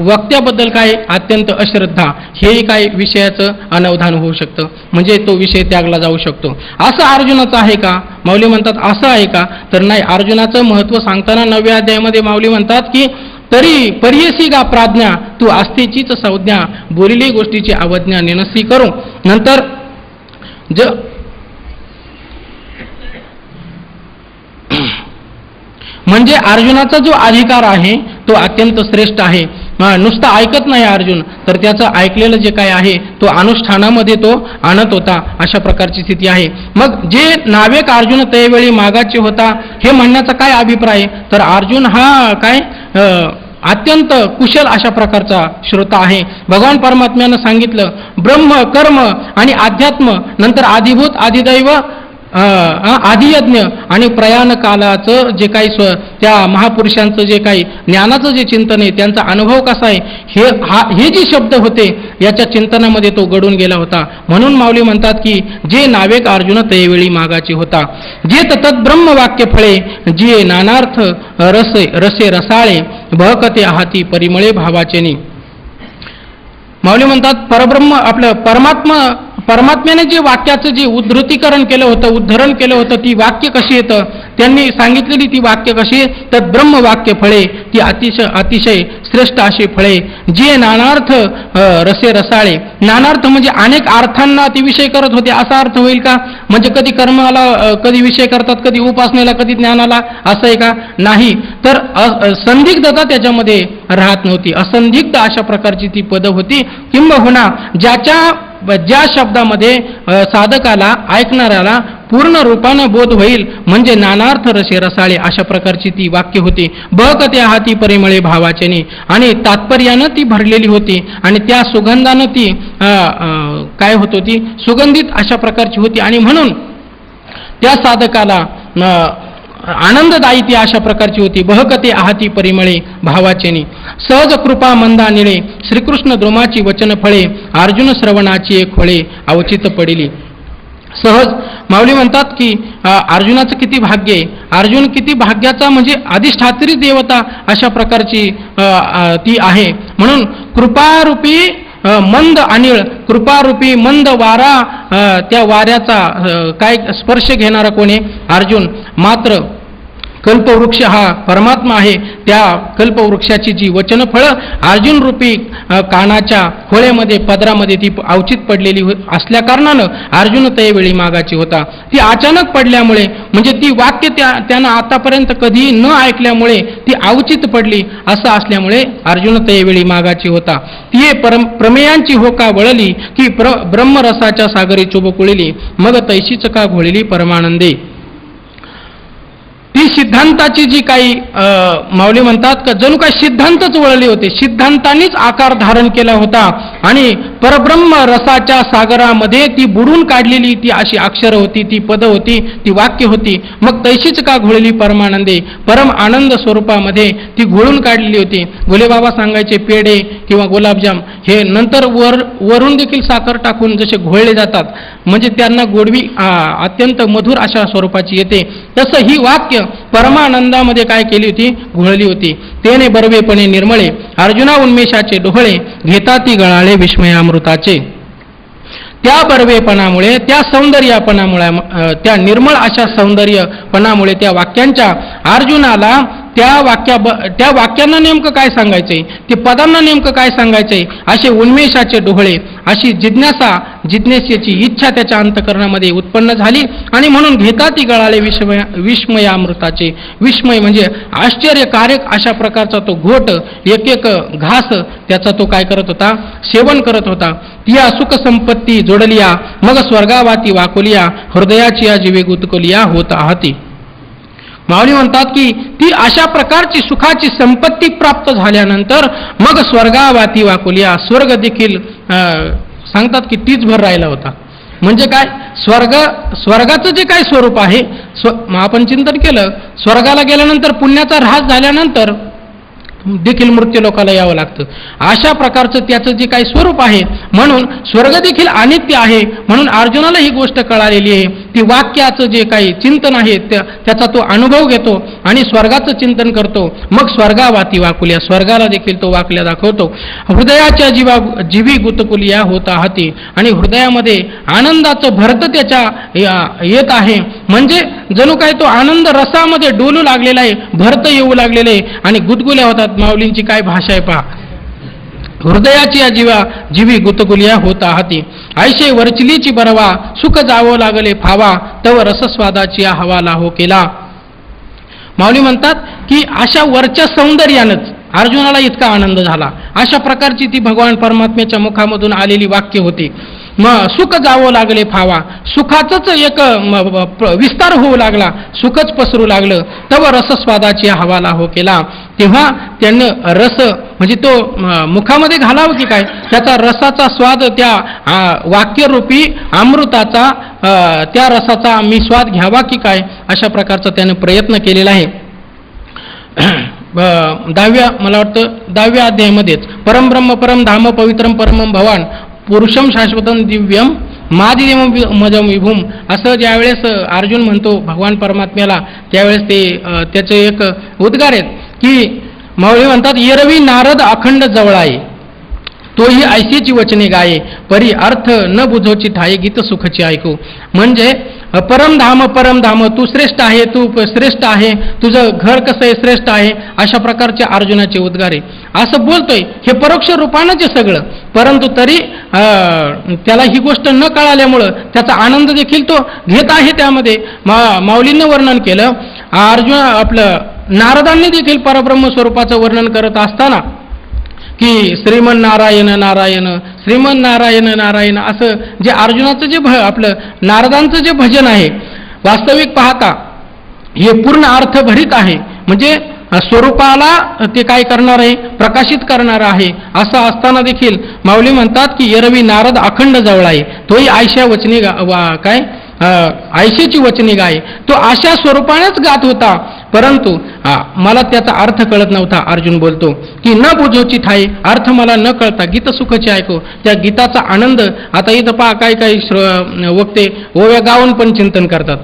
वक्त्याबद्दल काय अत्यंत अश्रद्धा, हेही काय विषयाचं अनवधान होऊ शकतं, म्हणजे तो विषय त्यागला जाऊ शकतो. असं अर्जुनाचं आहे का? माऊली म्हणतात असं आहे का? तर नाही. अर्जुनाचं महत्त्व सांगताना 9व्या अध्यायामध्ये माऊली म्हणतात की तरी पर्यसी गा प्राज्ञा, तू आस्थेचीच संज्ञा, बोलिली गोष्टीची अवज्ञा निनसी करू. नंतर म्हणजे अर्जुनाचा जो अधिकार आहे तो अत्यंत श्रेष्ठ आहे. नुसतं ऐकत नाही अर्जुन, तर त्याचं ऐकलेलं जे काय आहे तो अनुष्ठानामध्ये तो आणत होता, अशा प्रकारची स्थिती आहे. मग जे नावेक अर्जुन त्यावेळी मागाचे होता हे म्हणण्याचा काय अभिप्राय, तर अर्जुन हा काय अत्यंत कुशल अशा प्रकारचा श्रोता आहे. भगवान परमात्म्यानं सांगितलं ब्रह्म, कर्म आणि अध्यात्म, नंतर आदिभूत, आदिदैव, आदियज्ञ आणि प्रयाण कालाचं जे काही त्या महापुरुषांचं जे काही ज्ञानाचं जे चिंतन आहे, त्यांचा अनुभव कसा आहे, हे जे शब्द होते याच्या चिंतनामध्ये तो गडून गेला होता. म्हणून माऊली म्हणतात की जे नावेक अर्जुन त्यावेळी मागाचे होता, जे तत् ब्रह्मवाक्य फळे, जे नानार्थ रसे रसाळे, बहकते आहाती परिमळे भावाचेनी. माऊली म्हणतात परब्रह्म आपलं परमात्म्याने जे वाक्याचं जे उद्धृतीकरण केलं होतं, उद्धरण केलं होतं, ती वाक्य कशी येतं, त्यांनी सांगितलेली ती वाक्य कशी, तर ब्रह्मवाक्य फळे, ती अतिशय श्रेष्ठ अशी फळे, जे नानार्थ रसे रसाळे. नानार्थ म्हणजे अनेक अर्थांना ती विषय करत होते, असा अर्थ होईल का? म्हणजे कधी कर्माला कधी विषय करतात, कधी उपासनेला, कधी ज्ञानाला, असं आहे का? नाही. तर संदिग्धता त्याच्यामध्ये राहत नव्हती, असंदिग्ध अशा प्रकारची ती पद होती. किंबहुना ज्या शब्दामध्ये साधकाला, ऐकणाऱ्याला पूर्ण रूपानं बोध होईल, म्हणजे नानार्थ रसे रसाळे अशा प्रकारची ती वाक्य होती. बहकते आहाती परिमळे भावाचेनी, आणि तात्पर्यानं ती भरलेली होती आणि त्या सुगंधानं ती काय होत होती, सुगंधित अशा प्रकारची होती, आणि म्हणून त्या साधकाला आनंददायी ती अशा प्रकारची होती. बहकते आहाती परिमळे भावाचेनी, सहज कृपा मंदा निळे, श्रीकृष्ण द्रोमाची वचन फळे, अर्जुन श्रवणाची एक फळे अवचित पडिली. सहज माऊली म्हणतात की अर्जुनाचं किती भाग्य आहे, अर्जुन किती भाग्याचा, म्हणजे अधिष्ठात्री देवता अशा प्रकारची ती आहे. म्हणून कृपारूपी मंद अनिळ, कृपारूपी मंद वारा, त्या वाऱ्याचा काय स्पर्श घेणारा कोणी, अर्जुन. मात्र कल्पवृक्ष हा परमात्मा आहे, त्या कल्पवृक्षाची जी वचनफळं अर्जुन रूपी कानाच्या खोळेमध्ये, पदरामध्ये ती अवचित पडलेली असल्या कारणानं अर्जुन त्यावेळी मागाची होता. ती अचानक पडल्यामुळे, म्हणजे ती वाक्य त्यानं आतापर्यंत कधी न ऐकल्यामुळे ती अवचित पडली, असं असल्यामुळे अर्जुन त्यावेळी मागाची होता. ती प्रमेयांची होका वळली की ब्रह्मरसाच्या सागरी चुबकुळली, मग तैशीच का घोळली परमानंदे. ती सिद्धांताची जी काही माऊली म्हणतात का जणू काय सिद्धांतच वळले होते, सिद्धांतानीच आकार धारण केला होता आणि परब्रह्म रसाच्या सागरामध्ये ती बुडून काढलेली ती अशी अक्षर होती, ती पद होती, ती वाक्य होती. मग तैशीच का घोळली परमानंदे, परम आनंद स्वरूपामध्ये ती घोळून काढलेली होती. गोलेबाबा सांगायचे पेढे किंवा गुलाबजाम हे नंतर वरून देखील साखर टाकून जसे घोळले जातात, म्हणजे त्यांना गोडवी अत्यंत मधुर अशा स्वरूपाची येते, तसं ही वाक्य परमानंदामध्ये काय केली होती, घोळली होती. तेने बर्वेपणे निर्मळे, अर्जुना उन्मेषाचे डोहळे, घेता ती गळाळे विस्मयामृताचे. त्या बर्वेपणामुळे, त्या सौंदर्यपणामुळे, त्या निर्मळ अशा सौंदर्यपणामुळे, त्या वाक्यांच्या अर्जुनाला त्या वाक्यांना नेमकं काय सांगायचंय, ते पदांना नेमकं काय सांगायचंय, असे उन्मेषाचे डोळे, अशी जिज्ञासेची इच्छा त्याच्या अंतःकरणामध्ये उत्पन्न झाली. आणि म्हणून घेता ती गळाले विस्मयामृताचे. विस्मय म्हणजे आश्चर्यकारक अशा प्रकारचा तो घोट, एक एक घास त्याचा तो काय करत होता, सेवन करत होता. तिया सुख संपत्ती जोडलिया, मग स्वर्गावाती वाकुलिया, हृदयाची या जीवे गुतकुलिया होत आहाती. माऊली म्हणतात की ती अशा प्रकारची सुखाची संपत्ती प्राप्त झाल्यानंतर मग स्वर्गावाती वाकुलिया, स्वर्ग देखील सांगतात की तीच भर राहिला होता. म्हणजे काय, स्वर्गाचं जे काय स्वरूप आहे, आपण चिंतन केलं, स्वर्गाला गेल्यानंतर पुण्याचा ऱ्हास झाल्यानंतर देखील मृत्यू लोकाला यावं लागतं. अशा प्रकारचं त्याचं जे काही स्वरूप आहे, म्हणून स्वर्ग देखील अनित्य आहे. म्हणून अर्जुनाला ही गोष्ट कळालेली आहे. ती वाक्याचं जे काही चिंतन आहे त्याचा तो अनुभव घेतो आणि स्वर्गाचं चिंतन करतो. मग स्वर्गावाती वाकुल्या, स्वर्गाला देखील तो वाकल्या दाखवतो. हृदयाच्या जीवी गुतकुलिया होत आहाती, आणि हृदयामध्ये आनंदाचं भरत त्याच्या येत आहे. म्हणजे जणू काय तो आनंद रसामध्ये डोलू लागलेला आहे, भरत येऊ लागलेले आहे आणि गुदगुल्या होतात. माऊलींची काय भाषा आहे पहा. हृदयाची या जीवी गुतगुलिया होत आहाती, ऐशे वरचलीची बरवा, सुख जावं लागले फावा, तव रसस्वादाची हवा लाहो केला. माऊली म्हणतात की अशा वरच्या सौंदर्यानंच अर्जुनाला इतका आनंद झाला. अशा प्रकारची ती भगवान परमात्म्याच्या मुखामधून आलेली वाक्य होती. मग सुख जावं लागले फावा, सुखाचंच एक विस्तार होऊ लागला, सुखच पसरू लागलं. तव रसस्वादाची हवा लाहो केला. तेव्हा त्यानं रस म्हणजे तो मुखामध्ये घालावं की काय, त्याचा रसाचा स्वाद, त्या वाक्यरूपी अमृताचा, त्या रसाचा मी स्वाद घ्यावा की काय, अशा प्रकारचा त्यानं प्रयत्न केलेला आहे. मला वाटतं 10व्या अध्यायामध्येच परमब्रह्म परम धाम पवित्रम परमम भवान पुरुषम शाश्वतम दिव्यम मादिदेव मजम विभूम, असं ज्यावेळेस अर्जुन म्हणतो भगवान परमात्म्याला, त्यावेळेस ते त्याचे एक उद्गार आहेत की माऊली म्हणतात, येरवी नारद अखंड जवळाये, तोही ऐसेची वचने गाये, परी अर्थ न बुझोची ठाये, गीत सुखची ऐकू. म्हणजे परमधाम तू श्रेष्ठ आहे, तू श्रेष्ठ आहे, तुझं घर कसं आहे, श्रेष्ठ आहे, अशा प्रकारचे अर्जुनाचे उद्गार आहे. असं बोलतोय, हे परोक्ष रूपानं जे सगळं, परंतु तरी त्याला ही गोष्ट न कळाल्यामुळं त्याचा आनंद देखील तो घेत आहे. त्यामध्ये माऊलींनं वर्णन केलं, अर्जुन आपलं नारदांनी देखील परब्रह्म स्वरूपाचं वर्णन करत असताना की श्रीमन नारायण नारायण, श्रीमन नारायण नारायण, असं जे अर्जुनाचं जे आपलं नारदांचं जे भजन आहे, वास्तविक पाहता हे पूर्ण अर्थभरित आहे. म्हणजे स्वरूपाला ते काय करणार आहे, प्रकाशित करणार आहे. असं असताना देखील माऊली म्हणतात की एरवी नारद अखंड जवळ आहे, तोही आयशा वचनी काय आयशेची वचने गाय, तो अशा स्वरूपानेच गात होता. परंतु मला त्याचा अर्थ कळत नव्हता. अर्जुन बोलतो की न बुझोची ठाई, अर्थ मला न कळता गीत सुखची ऐकू. त्या गीताचा आनंद आता इथं पहा, काही काही वक्ते ओव्या गाऊन पण चिंतन करतात.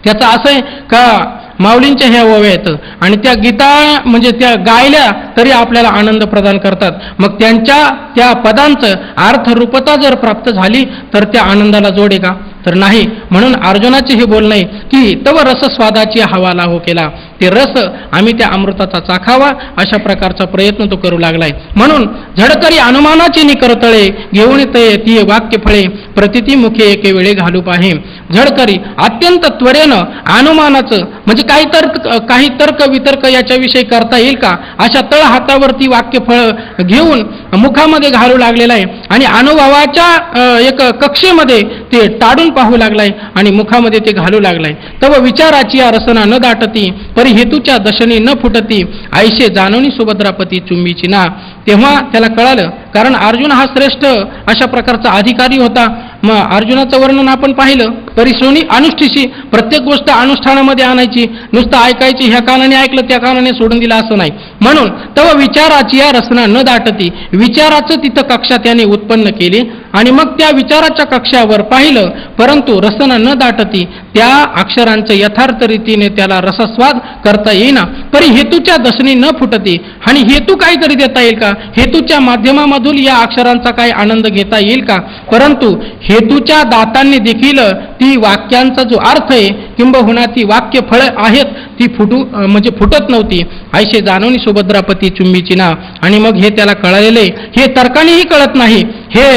त्याचं असं आहे का माऊलींच्या ह्या ओव्या आहेत आणि त्या गीता म्हणजे त्या गायल्या तरी आपल्याला आनंद प्रदान करतात. मग त्यांच्या त्या पदांचं अर्थरूपता जर प्राप्त झाली तर त्या आनंदाला जोड आहे का, तर नाही. म्हणून अर्जुनाचे हे बोलणं आहे की तव रस स्वादाची हवा लाहो केला, ते रस आम्ही त्या अमृताचा चाखावा अशा प्रकारचा प्रयत्न तो करू लागलाय. म्हणून झडकरी अनुमानाची निकरतळे घेऊन ती वाक्य फळे प्रतिती मुखे एके वेळे घालू पाहे. झडकरी अत्यंत त्वरेनं अनुमानाचं म्हणजे काही तर्क वितर्क याच्याविषयी करता येईल का अशा तळ हातावरती वाक्य फळ घेऊन मुखामध्ये घालू लागलेला आहे आणि अनुभवाच्या एक कक्षेमध्ये ते टाळून पाहू लागलाय आणि मुखामध्ये ते घालू लागलाय. तव विचाराची या रसना न दाटती, परी हेतूच्या दशनी न फुटती, आयशे जाणवणी सुभद्रापती चुंबीची ना. तेव्हा त्याला कळालं, कारण अर्जुन हा श्रेष्ठ अशा प्रकारचा अधिकारी होता. मग अर्जुनाचं वर्णन आपण पाहिलं, परिश्रोणी अनुष्ठीशी प्रत्येक गोष्ट अनुष्ठानामध्ये आणायची, नुसतं ऐकायची, ह्या कानाने ऐकलं त्या कानाने सोडून दिलं असं नाही. म्हणून तव विचाराची या रसना न दाटती, विचाराचं तिथं कक्षा त्याने उत्पन्न केली आणि मग त्या विचाराच्या कक्षावर पाहिलं, परंतु रसना न दाटती, त्या अक्षरांचं यथार्थ रीतीने त्याला रसस्वाद करता येईना. परी हेतूच्या दशनी न फुटती, आणि हेतू काहीतरी देता येईल का, हेतूच्या माध्यमामधून या अक्षरांचा काही आनंद घेता येईल का. परंतु हेतूच्या दातांनी देखील ती वाक्यांचा जो अर्थ आहे किंबहुना ती वाक्य फळ आहेत ती म्हणजे फुटत नव्हती. आयशे जाणवणी सुभद्रापती चुंबीची ना. आणि मग हे त्याला कळालेले, हे तर्कानेही कळत नाही, हे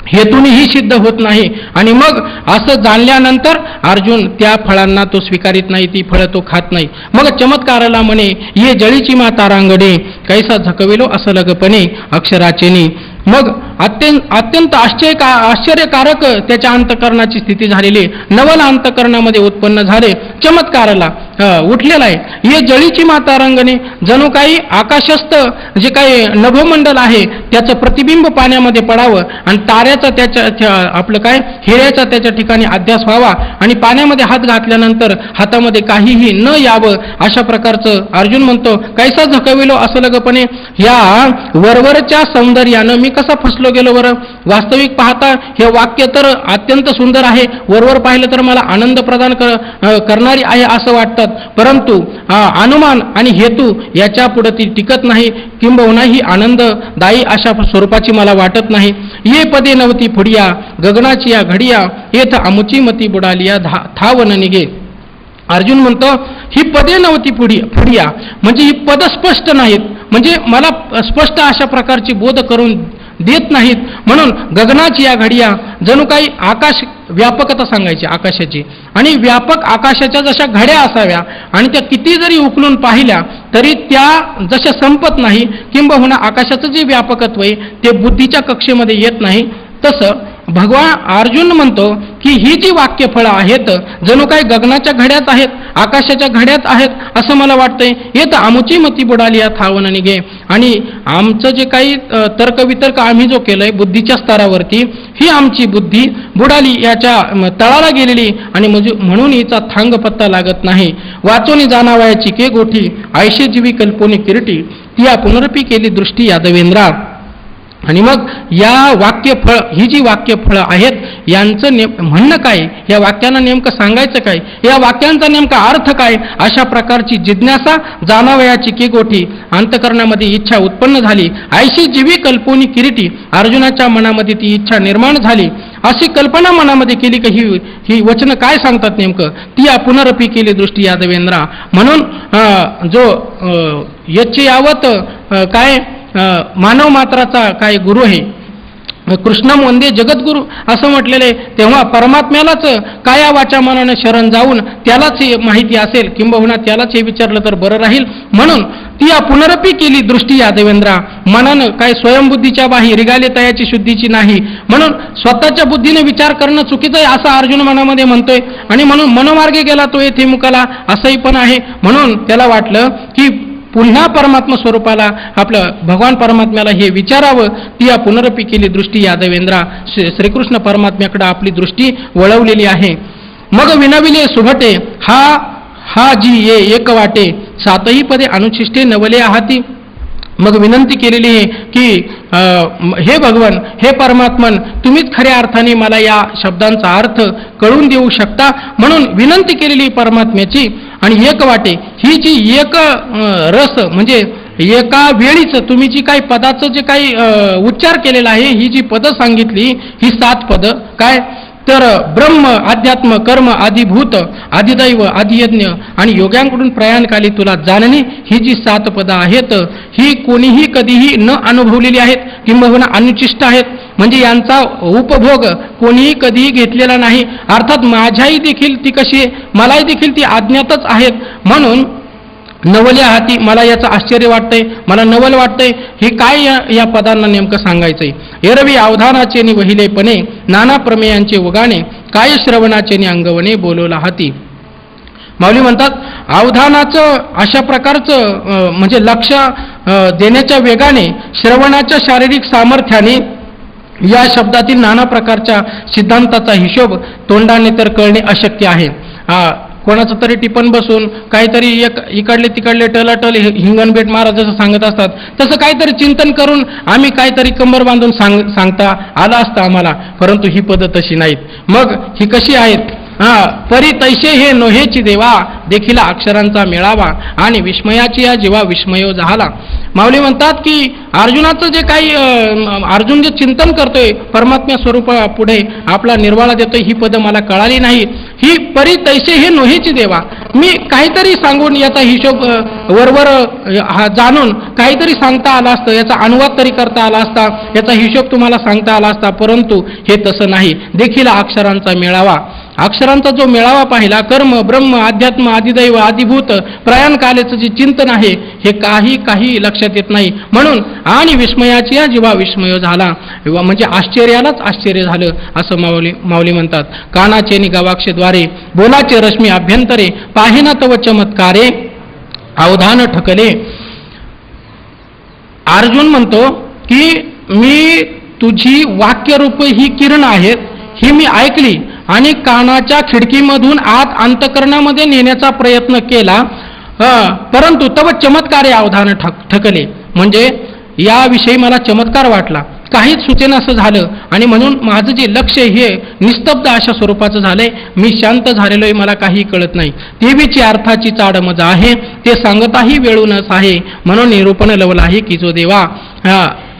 हेतूनही सिद्ध होत नाही. आणि मग असं जाणल्यानंतर अर्जुन त्या फळांना तो स्वीकारित नाही, ती फळं तो खात नाही. मग चमत्काराला म्हणे, ये जळीची माता रांगडे, कैसा झकविलो असं लगपणे अक्षराचेनी. मग अत्यंत आश्चर्यकारक त्याच्या अंतकरणाची स्थिती झालेली, नवल अंतकरणामध्ये उत्पन्न झाले, चमत्काराला उठलेला आहे. हे जळीची माता रंगणे, जणू काही आकाशस्थ जे काही नभोमंडल आहे त्याचं प्रतिबिंब पाण्यामध्ये पडावं आणि ताऱ्याचा त्याच्या आपलं काय हिऱ्याचा त्याच्या ठिकाणी अध्यास व्हावा आणि पाण्यामध्ये हात घातल्यानंतर हातामध्ये काहीही न यावं, अशा प्रकारचं अर्जुन म्हणतो. कैसा झकविलो असं लगपणे, या वरवरच्या सौंदर्यानं मी कसा फसलो गेलो बरं. वास्तविक पाहता हे वाक्य तर अत्यंत सुंदर आहे, वरवर पाहिलं तर मला आनंद प्रदान करणारी आहे असं वाटतात, परंतु अनुमान आणि हेतू याच्या पुढे ती टिकत नाही, किंबहुना ही आनंददायी अशा स्वरूपाची मला वाटत नाही. ये पदे नव्हती फुडिया गगनाची या घडिया, येथ अमुची मती बुडालिया थावन निघे. अर्जुन म्हणतो ही पदे नव्हती फुडिया, म्हणजे ही पद स्पष्ट नाहीत, म्हणजे मला स्पष्ट अशा प्रकारची बोध करून देत नाहीत. म्हणून गगनाची या घडिया, जणू काही आकाश व्यापकता सांगायची आकाशाची, आणि व्यापक आकाशाच्या जशा घड्या असाव्या आणि त्या किती जरी उकलून पाहिल्या तरी त्या जशा संपत नाही, किंबहुना आकाशाचं जे व्यापकत्व आहे ते बुद्धीच्या कक्षेमध्ये येत नाही. तसं भगवान अर्जुन म्हणतो की ही जी वाक्यफळं आहेत जणू काही गगनाच्या घड्यात आहेत, आकाशाच्या घड्यात आहेत असं मला वाटतंय. येत आमुची मती बुडाली या थावन निघे. आणि आमचं जे काही तर्कवितर्क आम्ही जो केलंय बुद्धीच्या स्तरावरती, ही आमची बुद्धी बुडाली, याच्या तळाला गेलेली, आणि म्हणून हिचा थांग पत्ता लागत नाही. वाचोनी जाणावयाची के गोठी, आयशे जीवी कल्पोनी किरटी, ती पुनरपी केली दृष्टी यादवेंद्रा. आणि मग या वाक्यफळ, ही जी वाक्यफळं आहेत यांचं म्हणणं काय, या वाक्यांना नेमकं सांगायचं काय, या वाक्यांचा नेमका अर्थ काय, अशा प्रकारची जिज्ञासा जाणावयाची की गोठी अंतकरणामध्ये इच्छा उत्पन्न झाली. आयशी जीवी कल्पोनी किरीटी, अर्जुनाच्या मनामध्ये ती इच्छा निर्माण झाली. अशी कल्पना मनामध्ये केली की ही वचनं काय सांगतात नेमकं, ती पुनरपी केली दृष्टी यादवेंद्रा. म्हणून जो यच्चे यावत काय मानव मात्राचा काय गुरु आहे, कृष्णम वंदे जगद्गुरु असं म्हटलेले, तेव्हा परमात्म्यालाच काया वाचा मनाने शरण जाऊन त्यालाच माहिती असेल, किंबहुना त्यालाच हे विचारलं तर बरं राहील. म्हणून ती पुनरपी केली दृष्टी यादवेंद्रा. मनानं काय स्वयंबुद्धीच्या बाही रिगाले तयाची शुद्धीची नाही, म्हणून स्वतःच्या बुद्धीने विचार करणं चुकीचं आहे असं अर्जुन मनामध्ये म्हणतोय. आणि म्हणून मनोमार्गे गेला तो येथे मुकाला असंही पण आहे. म्हणून त्याला वाटलं की पुन्हा परमात्मा स्वरूपाला आपलं भगवान परमात्म्याला हे विचारावं. ती पुनरपी केली दृष्टी यादवेंद्रा. श्रीकृष्ण परमात्म्याकडे आपली दृष्टी वळवलेली आहे. मग विनविले सुभटे हा जी ये एक वाटे, सातही पदे अनुशिष्टे नवले आहाती. मग विनंती केलेली आहे की हे भगवान, हे परमात्मन, तुम्हीच खऱ्या अर्थाने मला या शब्दांचा अर्थ कळून देऊ शकता. म्हणून विनंती केलेली परमात्म्याची. आणि एक वाटे, ही जी एक रस म्हणजे एका वेळीच तुम्ही जी काही पदाचं जे काही उच्चार केलेला आहे, ही जी पदं सांगितली, ही 7 पदं काय तर ब्रह्म, अध्यात्म, कर्म, आदिभूत, आदिदैव, आदियज्ञ आणि योग्यांकडून प्रयाणकाली तुला जाणणे, ही जी 7 पदं आहेत ही कोणीही कधीही न अनुभवलेली आहेत, किंबहुना अनुचिष्ट आहेत. म्हणजे यांचा उपभोग कोणीही कधीही घेतलेला नाही. अर्थात माझ्याही देखील ती कशी आहे, मलाही देखील ती अज्ञातच आहेत. म्हणून नवल्या हाती मला याचं आश्चर्य वाटतंय, मला नवल वाटतंय. हे काय या पदांना नेमकं सांगायचंय. एरवी अवधानाचे नि वहिलेपणे, नाना प्रमेयांचे उगाणे, काय श्रवणाचे नि अंगवणे बोलवला हाती. माऊली म्हणतात अवधानाचं अशा प्रकारचं म्हणजे लक्ष देण्याच्या वेगाने, श्रवणाच्या शारीरिक सामर्थ्याने या शब्दातील नाना प्रकारच्या सिद्धांताचा हिशोब तोंडाने तर कळणे अशक्य आहे. कोणाचं तरी टिपण बसून काहीतरी एक इकडले तिकडले टलाटल हिंगणबेट महाराज जसं सांगत असतात तसं काहीतरी चिंतन करून आम्ही काहीतरी कंबर बांधून सांगता आला असतं आम्हाला, परंतु ही पद्धत तशी नाहीत. मग ही कशी आहेत. परी तैसे हे नोहेची देवा, देखीला अक्षरांचा मेळावा आणि विस्मयाची या जीवा विस्मयो झाला. माऊली म्हणतात की अर्जुनाचं जे काही अर्जुन जे चिंतन करतोय परमात्म्या स्वरूपा पुढे आपला निर्वाळा देतोय, ही पदं मला कळाली नाही. ही परी तैसे हे नोहेची देवा, मी काहीतरी सांगून याचा हिशोब वरवर जाणून काहीतरी सांगता आला असतं, याचा अनुवाद तरी करता आला असता, याचा हिशोब तुम्हाला सांगता आला असता, परंतु हे तसं नाही. देखील अक्षरांचा मेळावा, अक्षरांचा जो मेळावा पाहिला, कर्म, ब्रह्म, अध्यात्म, आदिदैव, आदिभूत, प्रयाणकालेचं जे चिंतन आहे हे काही लक्षात येत नाही. म्हणून आणि विस्मयाची जेव्हा विस्मय झाला, म्हणजे आश्चर्यालाच आश्चर्य झालं असं माऊली म्हणतात. कानाचे नि गवाक्षद्वारे बोलाचे रश्मी अभ्यंतरे पाहिना तव चमत्कारे अवधान ठकले. अर्जुन म्हणतो की मी तुझी वाक्यरूप ही किरण आहेत, ही मी ऐकली आणि कानाच्या खिडकीमधून आत अंतकरणामध्ये नेण्याचा प्रयत्न केला, परंतु तव चमत्कारे अवधान ठकले. म्हणजे याविषयी मला चमत्कार वाटला, काहीच सूचना असं झालं आणि म्हणून माझं जे लक्ष हे निस्तब्ध अशा स्वरूपाचं झालंय, मी शांत झालेलो आहे, मला काही कळत नाही. देवीची अर्थाची चाड मजा आहे, ते सांगताही वेळूनच आहे, म्हणून निरूपण लवला आहे की जो देवा.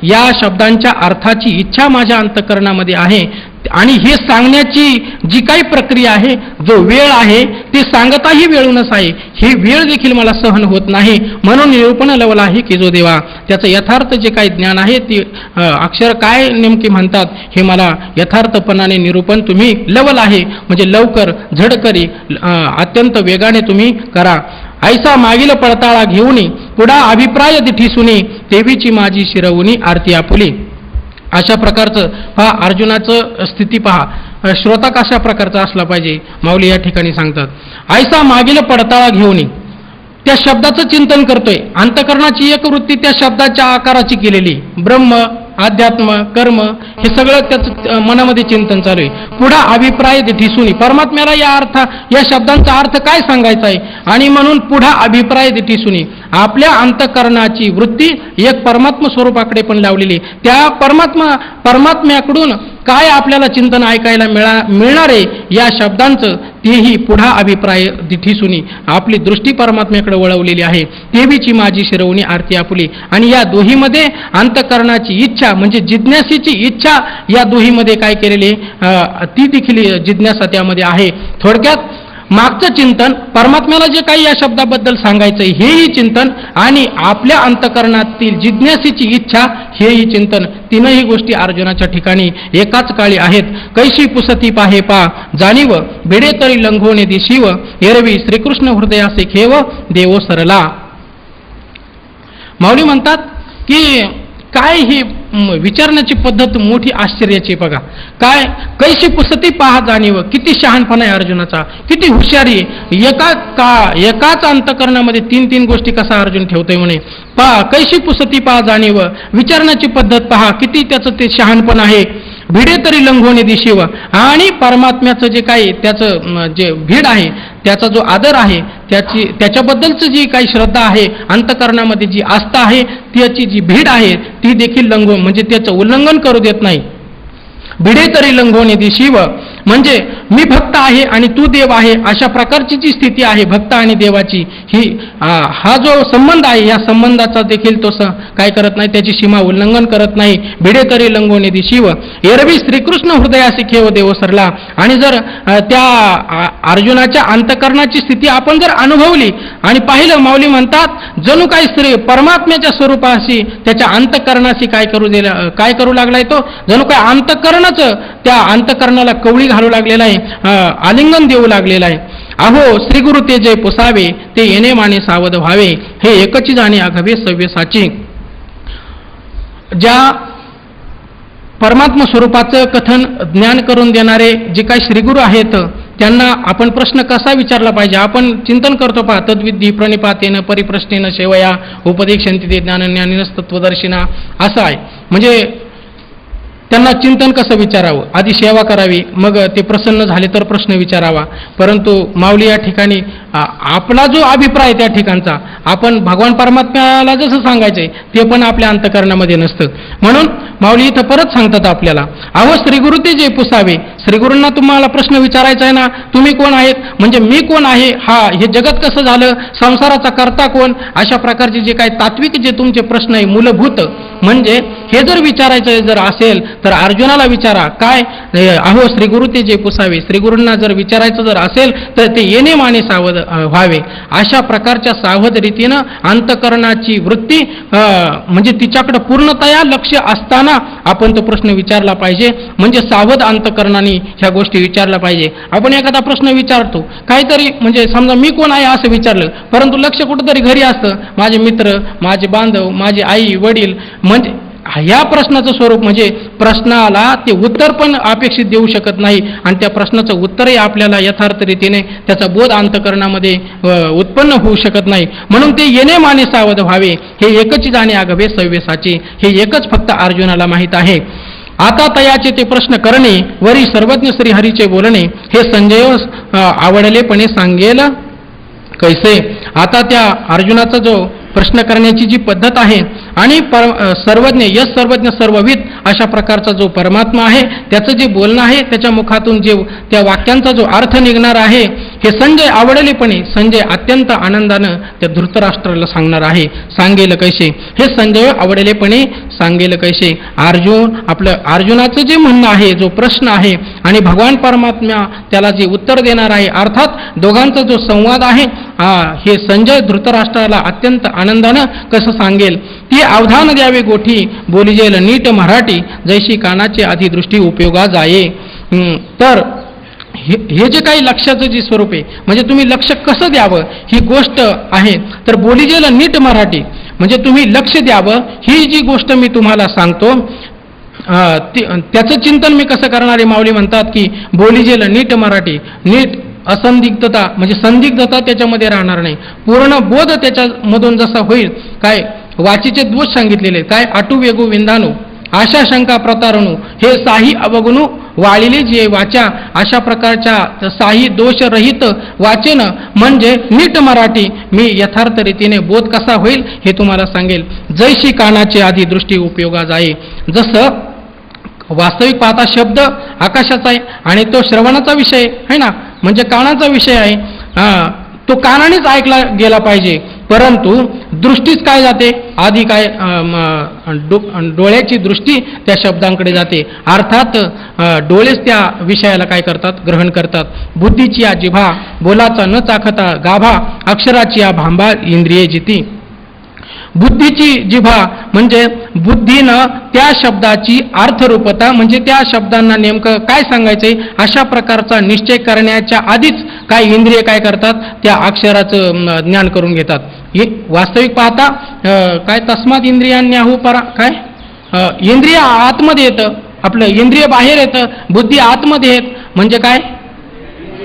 या शब्दांच्या अर्थाची इच्छा माझ्या अंतकरणामध्ये आहे आणि हे सांगण्याची जी काही प्रक्रिया आहे, जो वेळ आहे, ते सांगताही वेळूनच आहे. ही वेळ देखील मला सहन होत नाही, म्हणून निरूपण लवला आहे की जो देवा. त्याचं यथार्थ जे काही ज्ञान आहे, ती अक्षर काय नेमके म्हणतात हे मला यथार्थपणाने निरूपण तुम्ही लवल आहे म्हणजे लवकर, झडकरी, अत्यंत वेगाने तुम्ही करा. ऐसा मागील पडताळा घेऊनी पुढा अभिप्राय दिठीसुनी देवीची माझी शिरवुनी आरती आपुली. अशा प्रकारचं पहा अर्जुनाचं स्थिती पहा, श्रोता कशा प्रकारचा असला पाहिजे माऊली या ठिकाणी सांगतात. ऐसा मागील पडताळा घेऊनी, त्या शब्दाचं चिंतन करतोय, अंतकरणाची एक वृत्ती त्या शब्दाच्या आकाराची केलेली, ब्रह्म, अध्यात्म, कर्म हे सगळं त्याचं मनामध्ये चिंतन चालू आहे. पुढा अभिप्राय दिठीसुनी, परमात्म्याला या शब्दांचा अर्थ काय सांगायचा आहे आणि म्हणून पुढा अभिप्राय दिठीसुनी, आपल्या अंतकरणाची वृत्ती एक परमात्म स्वरूपाकडे पण लावलेली, त्या परमात्म्याकडून काय आपल्याला चिंतन ऐकायला मिळणार आहे या शब्दांचं, तेही पुढा अभिप्राय दिठीसुनी, आपली दृष्टी परमात्म्याकडे वळवलेली आहे. देवीची माझी शिरवणी आरती आपुली. आणि या दोहीमध्ये अंतकरणाची इच्छा म्हणजे जिज्ञासेची इच्छा या दोहीमध्ये काय केलेली, ती देखील जिज्ञासा त्यामध्ये आहे. थोडक्यात मागचं चिंतन, परमात्म्याला जे काही या शब्दाबद्दल सांगायचं हेही चिंतन आणि आपल्या अंतकरणातील जिज्ञासेची इच्छा हेही चिंतन, तीनही गोष्टी अर्जुनाच्या ठिकाणी एकाच काळी आहेत. कैशी पुसती पाहे पा जाणीव भिडे तरी लंघोने दिशिव एरवी श्रीकृष्ण हृदयासे खेव देवो सरला. माऊली म्हणतात की काय ही विचारण्याची पद्धत मोठी आश्चर्याची बघा. काय कैशी पुसती पहा जाणीव, किती शहाणपणा आहे अर्जुनाचा, किती हुशारी आहे. एकाच अंतकरणामध्ये तीन गोष्टी कसा अर्जुन ठेवतोय म्हणे. पहा कैशी पुसती पहा जाणीव, विचारण्याची पद्धत पहा, किती त्याचं ते शहाणपण आहे. भिडे तरी लंघोने दिशिव, आणि परमात्म्याचं जे काही त्याचं जे भीड आहे, त्याचा जो आदर आहे, त्याच्याबद्दलचं जी काही श्रद्धा आहे, अंतकरणामध्ये जी आस्था आहे, त्याची जी भीड आहे ती देखील म्हणजे त्याचं उल्लंघन करू देत नाही. भिडे तरी लंघोने दिशिव म्हणजे मी भक्त आहे आणि तू देव आहे, अशा प्रकारची जी स्थिती आहे भक्त आणि देवाची, ही हा जो संबंध आहे या संबंधाचा देखील तो काय करत नाही, त्याची सीमा उल्लंघन करत नाही. भिडे तरी लंघोने दिशिव एरवी श्रीकृष्ण हृदयासी खेव देव सरला. आणि जर त्या अर्जुनाच्या अंतकरणाची स्थिती आपण जर अनुभवली आणि पाहिलं, माऊली म्हणतात जणू काही श्री परमात्म्याच्या स्वरूपाशी त्याच्या अंतकरणाशी काय करू लागलाय, तो जणू काय अंतकरणच त्या अंतकरणाला कवळी घालू लागलेला आहे, आलिंगन देऊ लागलेला आहे. अहो श्रीगुरु ते जे पुसावे ते येणे माने सावध व्हावे, हे एकची जाणे अघवे सव्यसाची. ज्या परमात्म स्वरूपाचं कथन ज्ञान करून देणारे जे काही श्रीगुरु आहेत त्यांना आपण प्रश्न कसा विचारला पाहिजे. आपण चिंतन करतो पहा, तद्विधी प्रणिपातेन परिप्रश्नेन सेवया उपदेशन्ति ते ज्ञानज्ञानिनस्तत्वदर्शिना असं आहे. म्हणजे त्यांना चिंतन कसं विचारावं, आधी सेवा करावी, मग ते प्रसन्न झाले तर प्रश्न विचारावा. परंतु माऊली या ठिकाणी आपला जो अभिप्राय त्या ठिकाणचा, आपण भगवान परमात्म्याला जसं सांगायचंय ते पण आपल्या अंतकरणामध्ये नसतं. म्हणून माऊली इथं परत सांगतात आपल्याला, अहो श्रीगुरु ते जे पुसावे, श्रीगुरूंना तुम्हाला प्रश्न विचारायचा आहे ना, तुम्ही कोण आहेत, म्हणजे मी कोण आहे, हे जगत कसं झालं, संसाराचा करता कोण, अशा प्रकारचे जे काही तात्विक जे तुमचे प्रश्न आहे मूलभूत, म्हणजे हे जर विचारायचं जर असेल तर अर्जुनाला विचारा. काय, अहो श्रीगुरु ते जे पुसावे, श्रीगुरूंना जर विचारायचं जर असेल तर ते येणे माने सावध व्हावे अशा प्रकारच्या सावध रीतीनं अंतःकरणाची वृत्ती म्हणजे तिच्याकडे पूर्णतया लक्ष असताना आपण तो प्रश्न विचारला पाहिजे. म्हणजे सावध अंतःकरणाने ह्या गोष्टी विचारल्या पाहिजे. आपण एखादा प्रश्न विचारतो काहीतरी म्हणजे समजा मी कोण आहे असं विचारलं, परंतु लक्ष कुठंतरी घरी असतं, माझे मित्र, माझे बांधव, माझे आई वडील, म्हणजे ह्या प्रश्नाचं स्वरूप म्हणजे प्रश्नाला ते उत्तर पण अपेक्षित देऊ शकत नाही आणि त्या प्रश्नाचं उत्तरही आपल्याला यथार्थ रीतीने त्याचा बोध अंतःकरणामध्ये उत्पन्न होऊ शकत नाही. म्हणून ते येणे माने सावध व्हावे, हे एकच जाणे आगवे सव्यसाचे, हे एकच फक्त अर्जुनाला माहीत आहे. आता तयाचे ते प्रश्न करणे, वरी सर्वज्ञ श्रीहरीचे बोलणे, हे संजय आवडलेपणे सांगेल कैसे. आता त्या अर्जुनाचा जो प्रश्न करण्याची जी पद्धत आहे आणि सर्वज्ञ सर्वज्ञ सर्वविद अशा प्रकारचा जो परमात्मा आहे त्याचं जे बोलणं आहे त्याच्या मुखातून जे त्या वाक्यांचा जो अर्थ निघणार आहे हे संजय आवडलेपणे, संजय अत्यंत आनंदानं त्या धृतराष्ट्राला सांगणार आहे. सांगेल कैसे, हे संजय आवडलेपणे सांगेल कैसे. अर्जुनाचं जे म्हणणं आहे, जो प्रश्न आहे आणि भगवान परमात्मा त्याला जे उत्तर देणार आहे, अर्थात दोघांचा जो संवाद आहे हे संजय धृतराष्ट्राला अत्यंत आनंदानं कसं सांगेल. ती अवधान द्यावे गोठी, बोलिजेल नीट मराठी, जैशी कानाची आधी दृष्टी उपयोगा जाये. तर हे जे काही लक्षाचं जे स्वरूप आहे म्हणजे तुम्ही लक्ष कसं द्यावं ही गोष्ट आहे. तर बोलिजेल नीट मराठी म्हणजे तुम्ही लक्ष द्यावं ही जी गोष्ट मी तुम्हाला सांगतो त्याचं चिंतन मी कसं करणार आहे. माऊली म्हणतात की बोलिजेल नीट मराठी, नीट असंदिग्धता म्हणजे संदिग्धता त्याच्यामध्ये राहणार नाही, पूर्ण बोध त्याच्यामधून जसा होईल. काय वाचीचे दोष सांगितलेले, काय आटू वेगू विंदाणू, आशा शंका प्रतारणू, हे साही अवगुणू वाळिले जे वाचा, अशा प्रकारच्या साही दोषरहित वाचन म्हणजे नीट मराठी मी यथार्थ रीतीने बोध कसा होईल हे तुम्हाला सांगेल. जैशी कानाची आधी दृष्टी उपयोगा जाईल. जसं वास्तविक पाहता शब्द आकाशाचा आहे आणि तो श्रवणाचा विषय आहे ना, म्हणजे कानाचा विषय आहे, तो कानानेच ऐकला गेला पाहिजे. परंतु दृष्टीच काय जाते, आधी काय डोळ्याची दृष्टी त्या शब्दांकडे जाते, अर्थात डोळेच त्या विषयाला काय करतात, ग्रहण करतात. बुद्धीची या जिभा, बोलाचा न चाखता गाभा, अक्षराची या भांबा इंद्रिये जिती. बुद्धीची जिभा म्हणजे बुद्धीनं त्या शब्दाची अर्थरूपता म्हणजे त्या शब्दांना नेमकं काय सांगायचंय अशा प्रकारचा निश्चय करण्याच्या आधीच काय इंद्रिय काय करतात, त्या अक्षराचं ज्ञान करून घेतात. हे वास्तविक पाहता काय तस्मात इंद्रियांन्याहू परा, काय इंद्रिय आतमध्ये येतं, आपलं इंद्रिय बाहेर येतं, बुद्धी आतमध्ये येत. म्हणजे काय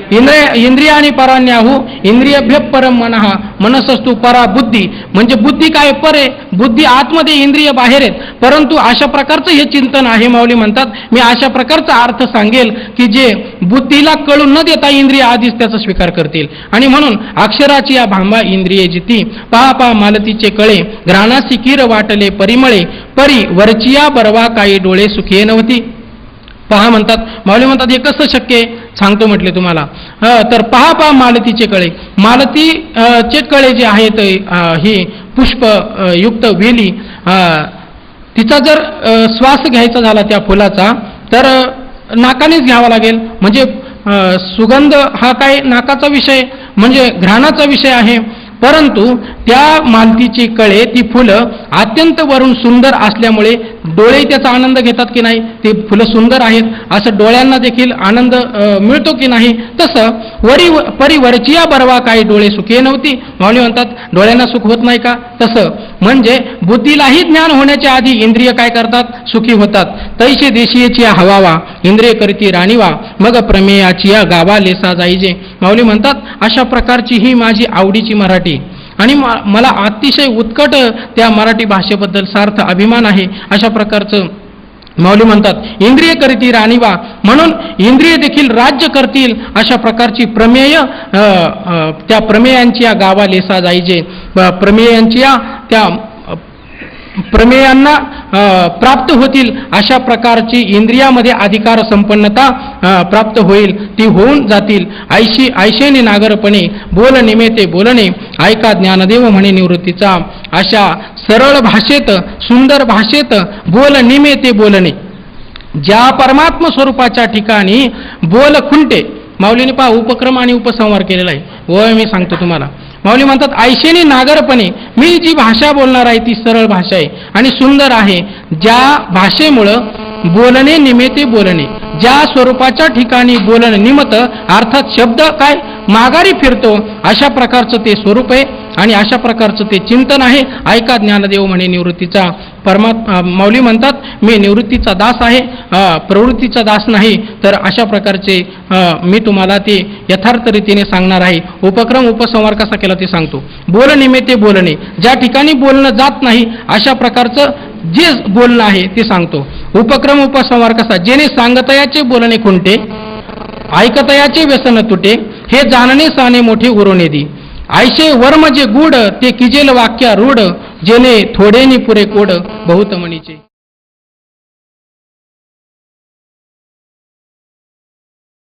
इंद्रिय आणि परान्याहू, इंद्रियभ्य परम मनः, मनसस्तु परा बुद्धी. म्हणजे बुद्धी काय परे, बुद्धी आतमध्ये, इंद्रिय बाहेर आहेत. परंतु अशा प्रकारचं हे चिंतन आहे. माऊली म्हणतात मी अशा प्रकारचा अर्थ सांगेल की जे बुद्धीला कळून न देता इंद्रिय आधीच त्याचा स्वीकार करतील. आणि म्हणून अक्षराची या भांबा इंद्रिये जिती, पहा पहा मालतीचे कळे, घ्राणासी कीर वाटले परिमळे, परी वरचिया बरवा काही डोळे सुखिये नव्हती. पहा म्हणतात, माऊली म्हणतात हे कसं शक्य आहे, सांगतो म्हटले तुम्हाला. तर पहा पहा मालतीचे कळे, मालतीचे कळे जे आहेत ही पुष्प युक्त वेली, तिचा जर श्वास घ्यायचा झाला त्या फुलाचा तर नाकानेच घ्यावा लागेल. म्हणजे सुगंध हा काय नाकाचा विषय म्हणजे घ्राणाचा विषय आहे. परंतु त्या मालतीची कळे, ती फुलं अत्यंत वरून सुंदर असल्यामुळे डोळे त्याचा आनंद घेतात की नाही, ते फुलं सुंदर आहेत असं डोळ्यांना देखील आनंद मिळतो की नाही. तसं परिवरचिया बरवा काही डोळे सुखी नव्हती. माऊली म्हणतात डोळ्यांना सुख होत नाही का, तसं म्हणजे बुद्धीलाही ज्ञान होण्याच्या आधी इंद्रिय काय करतात, सुखी होतात. तैसे देशीयची हवावा, इंद्रिय करीती राणीवा, मग प्रमेयाची या गावा लेसा जाईजे. माऊली म्हणतात अशा प्रकारची ही माझी आवडीची मराठी आणि मला अतिशय उत्कट त्या मराठी भाषेबद्दल सार्थ अभिमान आहे. अशा प्रकारचं माऊली म्हणतात इंद्रिय करीती राणीवा, म्हणून इंद्रिय देखील राज्य करतील अशा प्रकारची प्रमेय, त्या प्रमेयांची या गावा लेसा जाईजे. प्रमेयांची या त्या प्रमेयांना प्राप्त होतील अशा प्रकारची इंद्रियामध्ये अधिकार संपन्नता प्राप्त होईल, ती होऊन जातील. ऐशेने नागरपणे बोल निमेते बोलणे, ऐका ज्ञानदेव म्हणे निवृत्तीचा. अशा सरळ भाषेत, सुंदर भाषेत बोल निमेते बोलणे, ज्या परमात्म स्वरूपाच्या ठिकाणी बोल खुंटे. माऊलीने पहा उपक्रम आणि उपसंहार केलेला आहे. होय मी सांगतो तुम्हाला. माऊली म्हणतात ऐशेनी नागरपणे, मी जी भाषा बोलणार आहे ती सरळ भाषा आहे आणि सुंदर आहे. ज्या भाषेमुळं बोलणे निमित्ते बोलणे, ज्या स्वरूपाच्या ठिकाणी बोलणे निमित्त अर्थात शब्द काय माघारी फिरतो, अशा प्रकारचं ते स्वरूप आहे आणि अशा प्रकारचं ते चिंतन आहे. ऐका ज्ञानदेव म्हणे निवृत्तीचा माऊली म्हणतात मी निवृत्तीचा दास आहे, प्रवृत्तीचा दास नाही. तर अशा प्रकारचे मी तुम्हाला ते यथार्थ रीतीने सांगणार आहे. उपक्रम उपसंहार कसा केला ते सांगतो. बोल निमित्ते बोलणे, ज्या ठिकाणी बोलणं जात नाही अशा प्रकारचं जे बोलणं आहे ते सांगतो. उपक्रम उपसंहार कसा, जेणे सांगतयाचे बोलणे खुंटे, ऐकतयाचे व्यसन तुटे, हे जाणणे साने मोठे उरोने दी. ऐशे वर्म जे गुड, ते किजेल वाक्या रूढ, जेणे थोडेनी पुरे कोड बहुत म्हणीचे.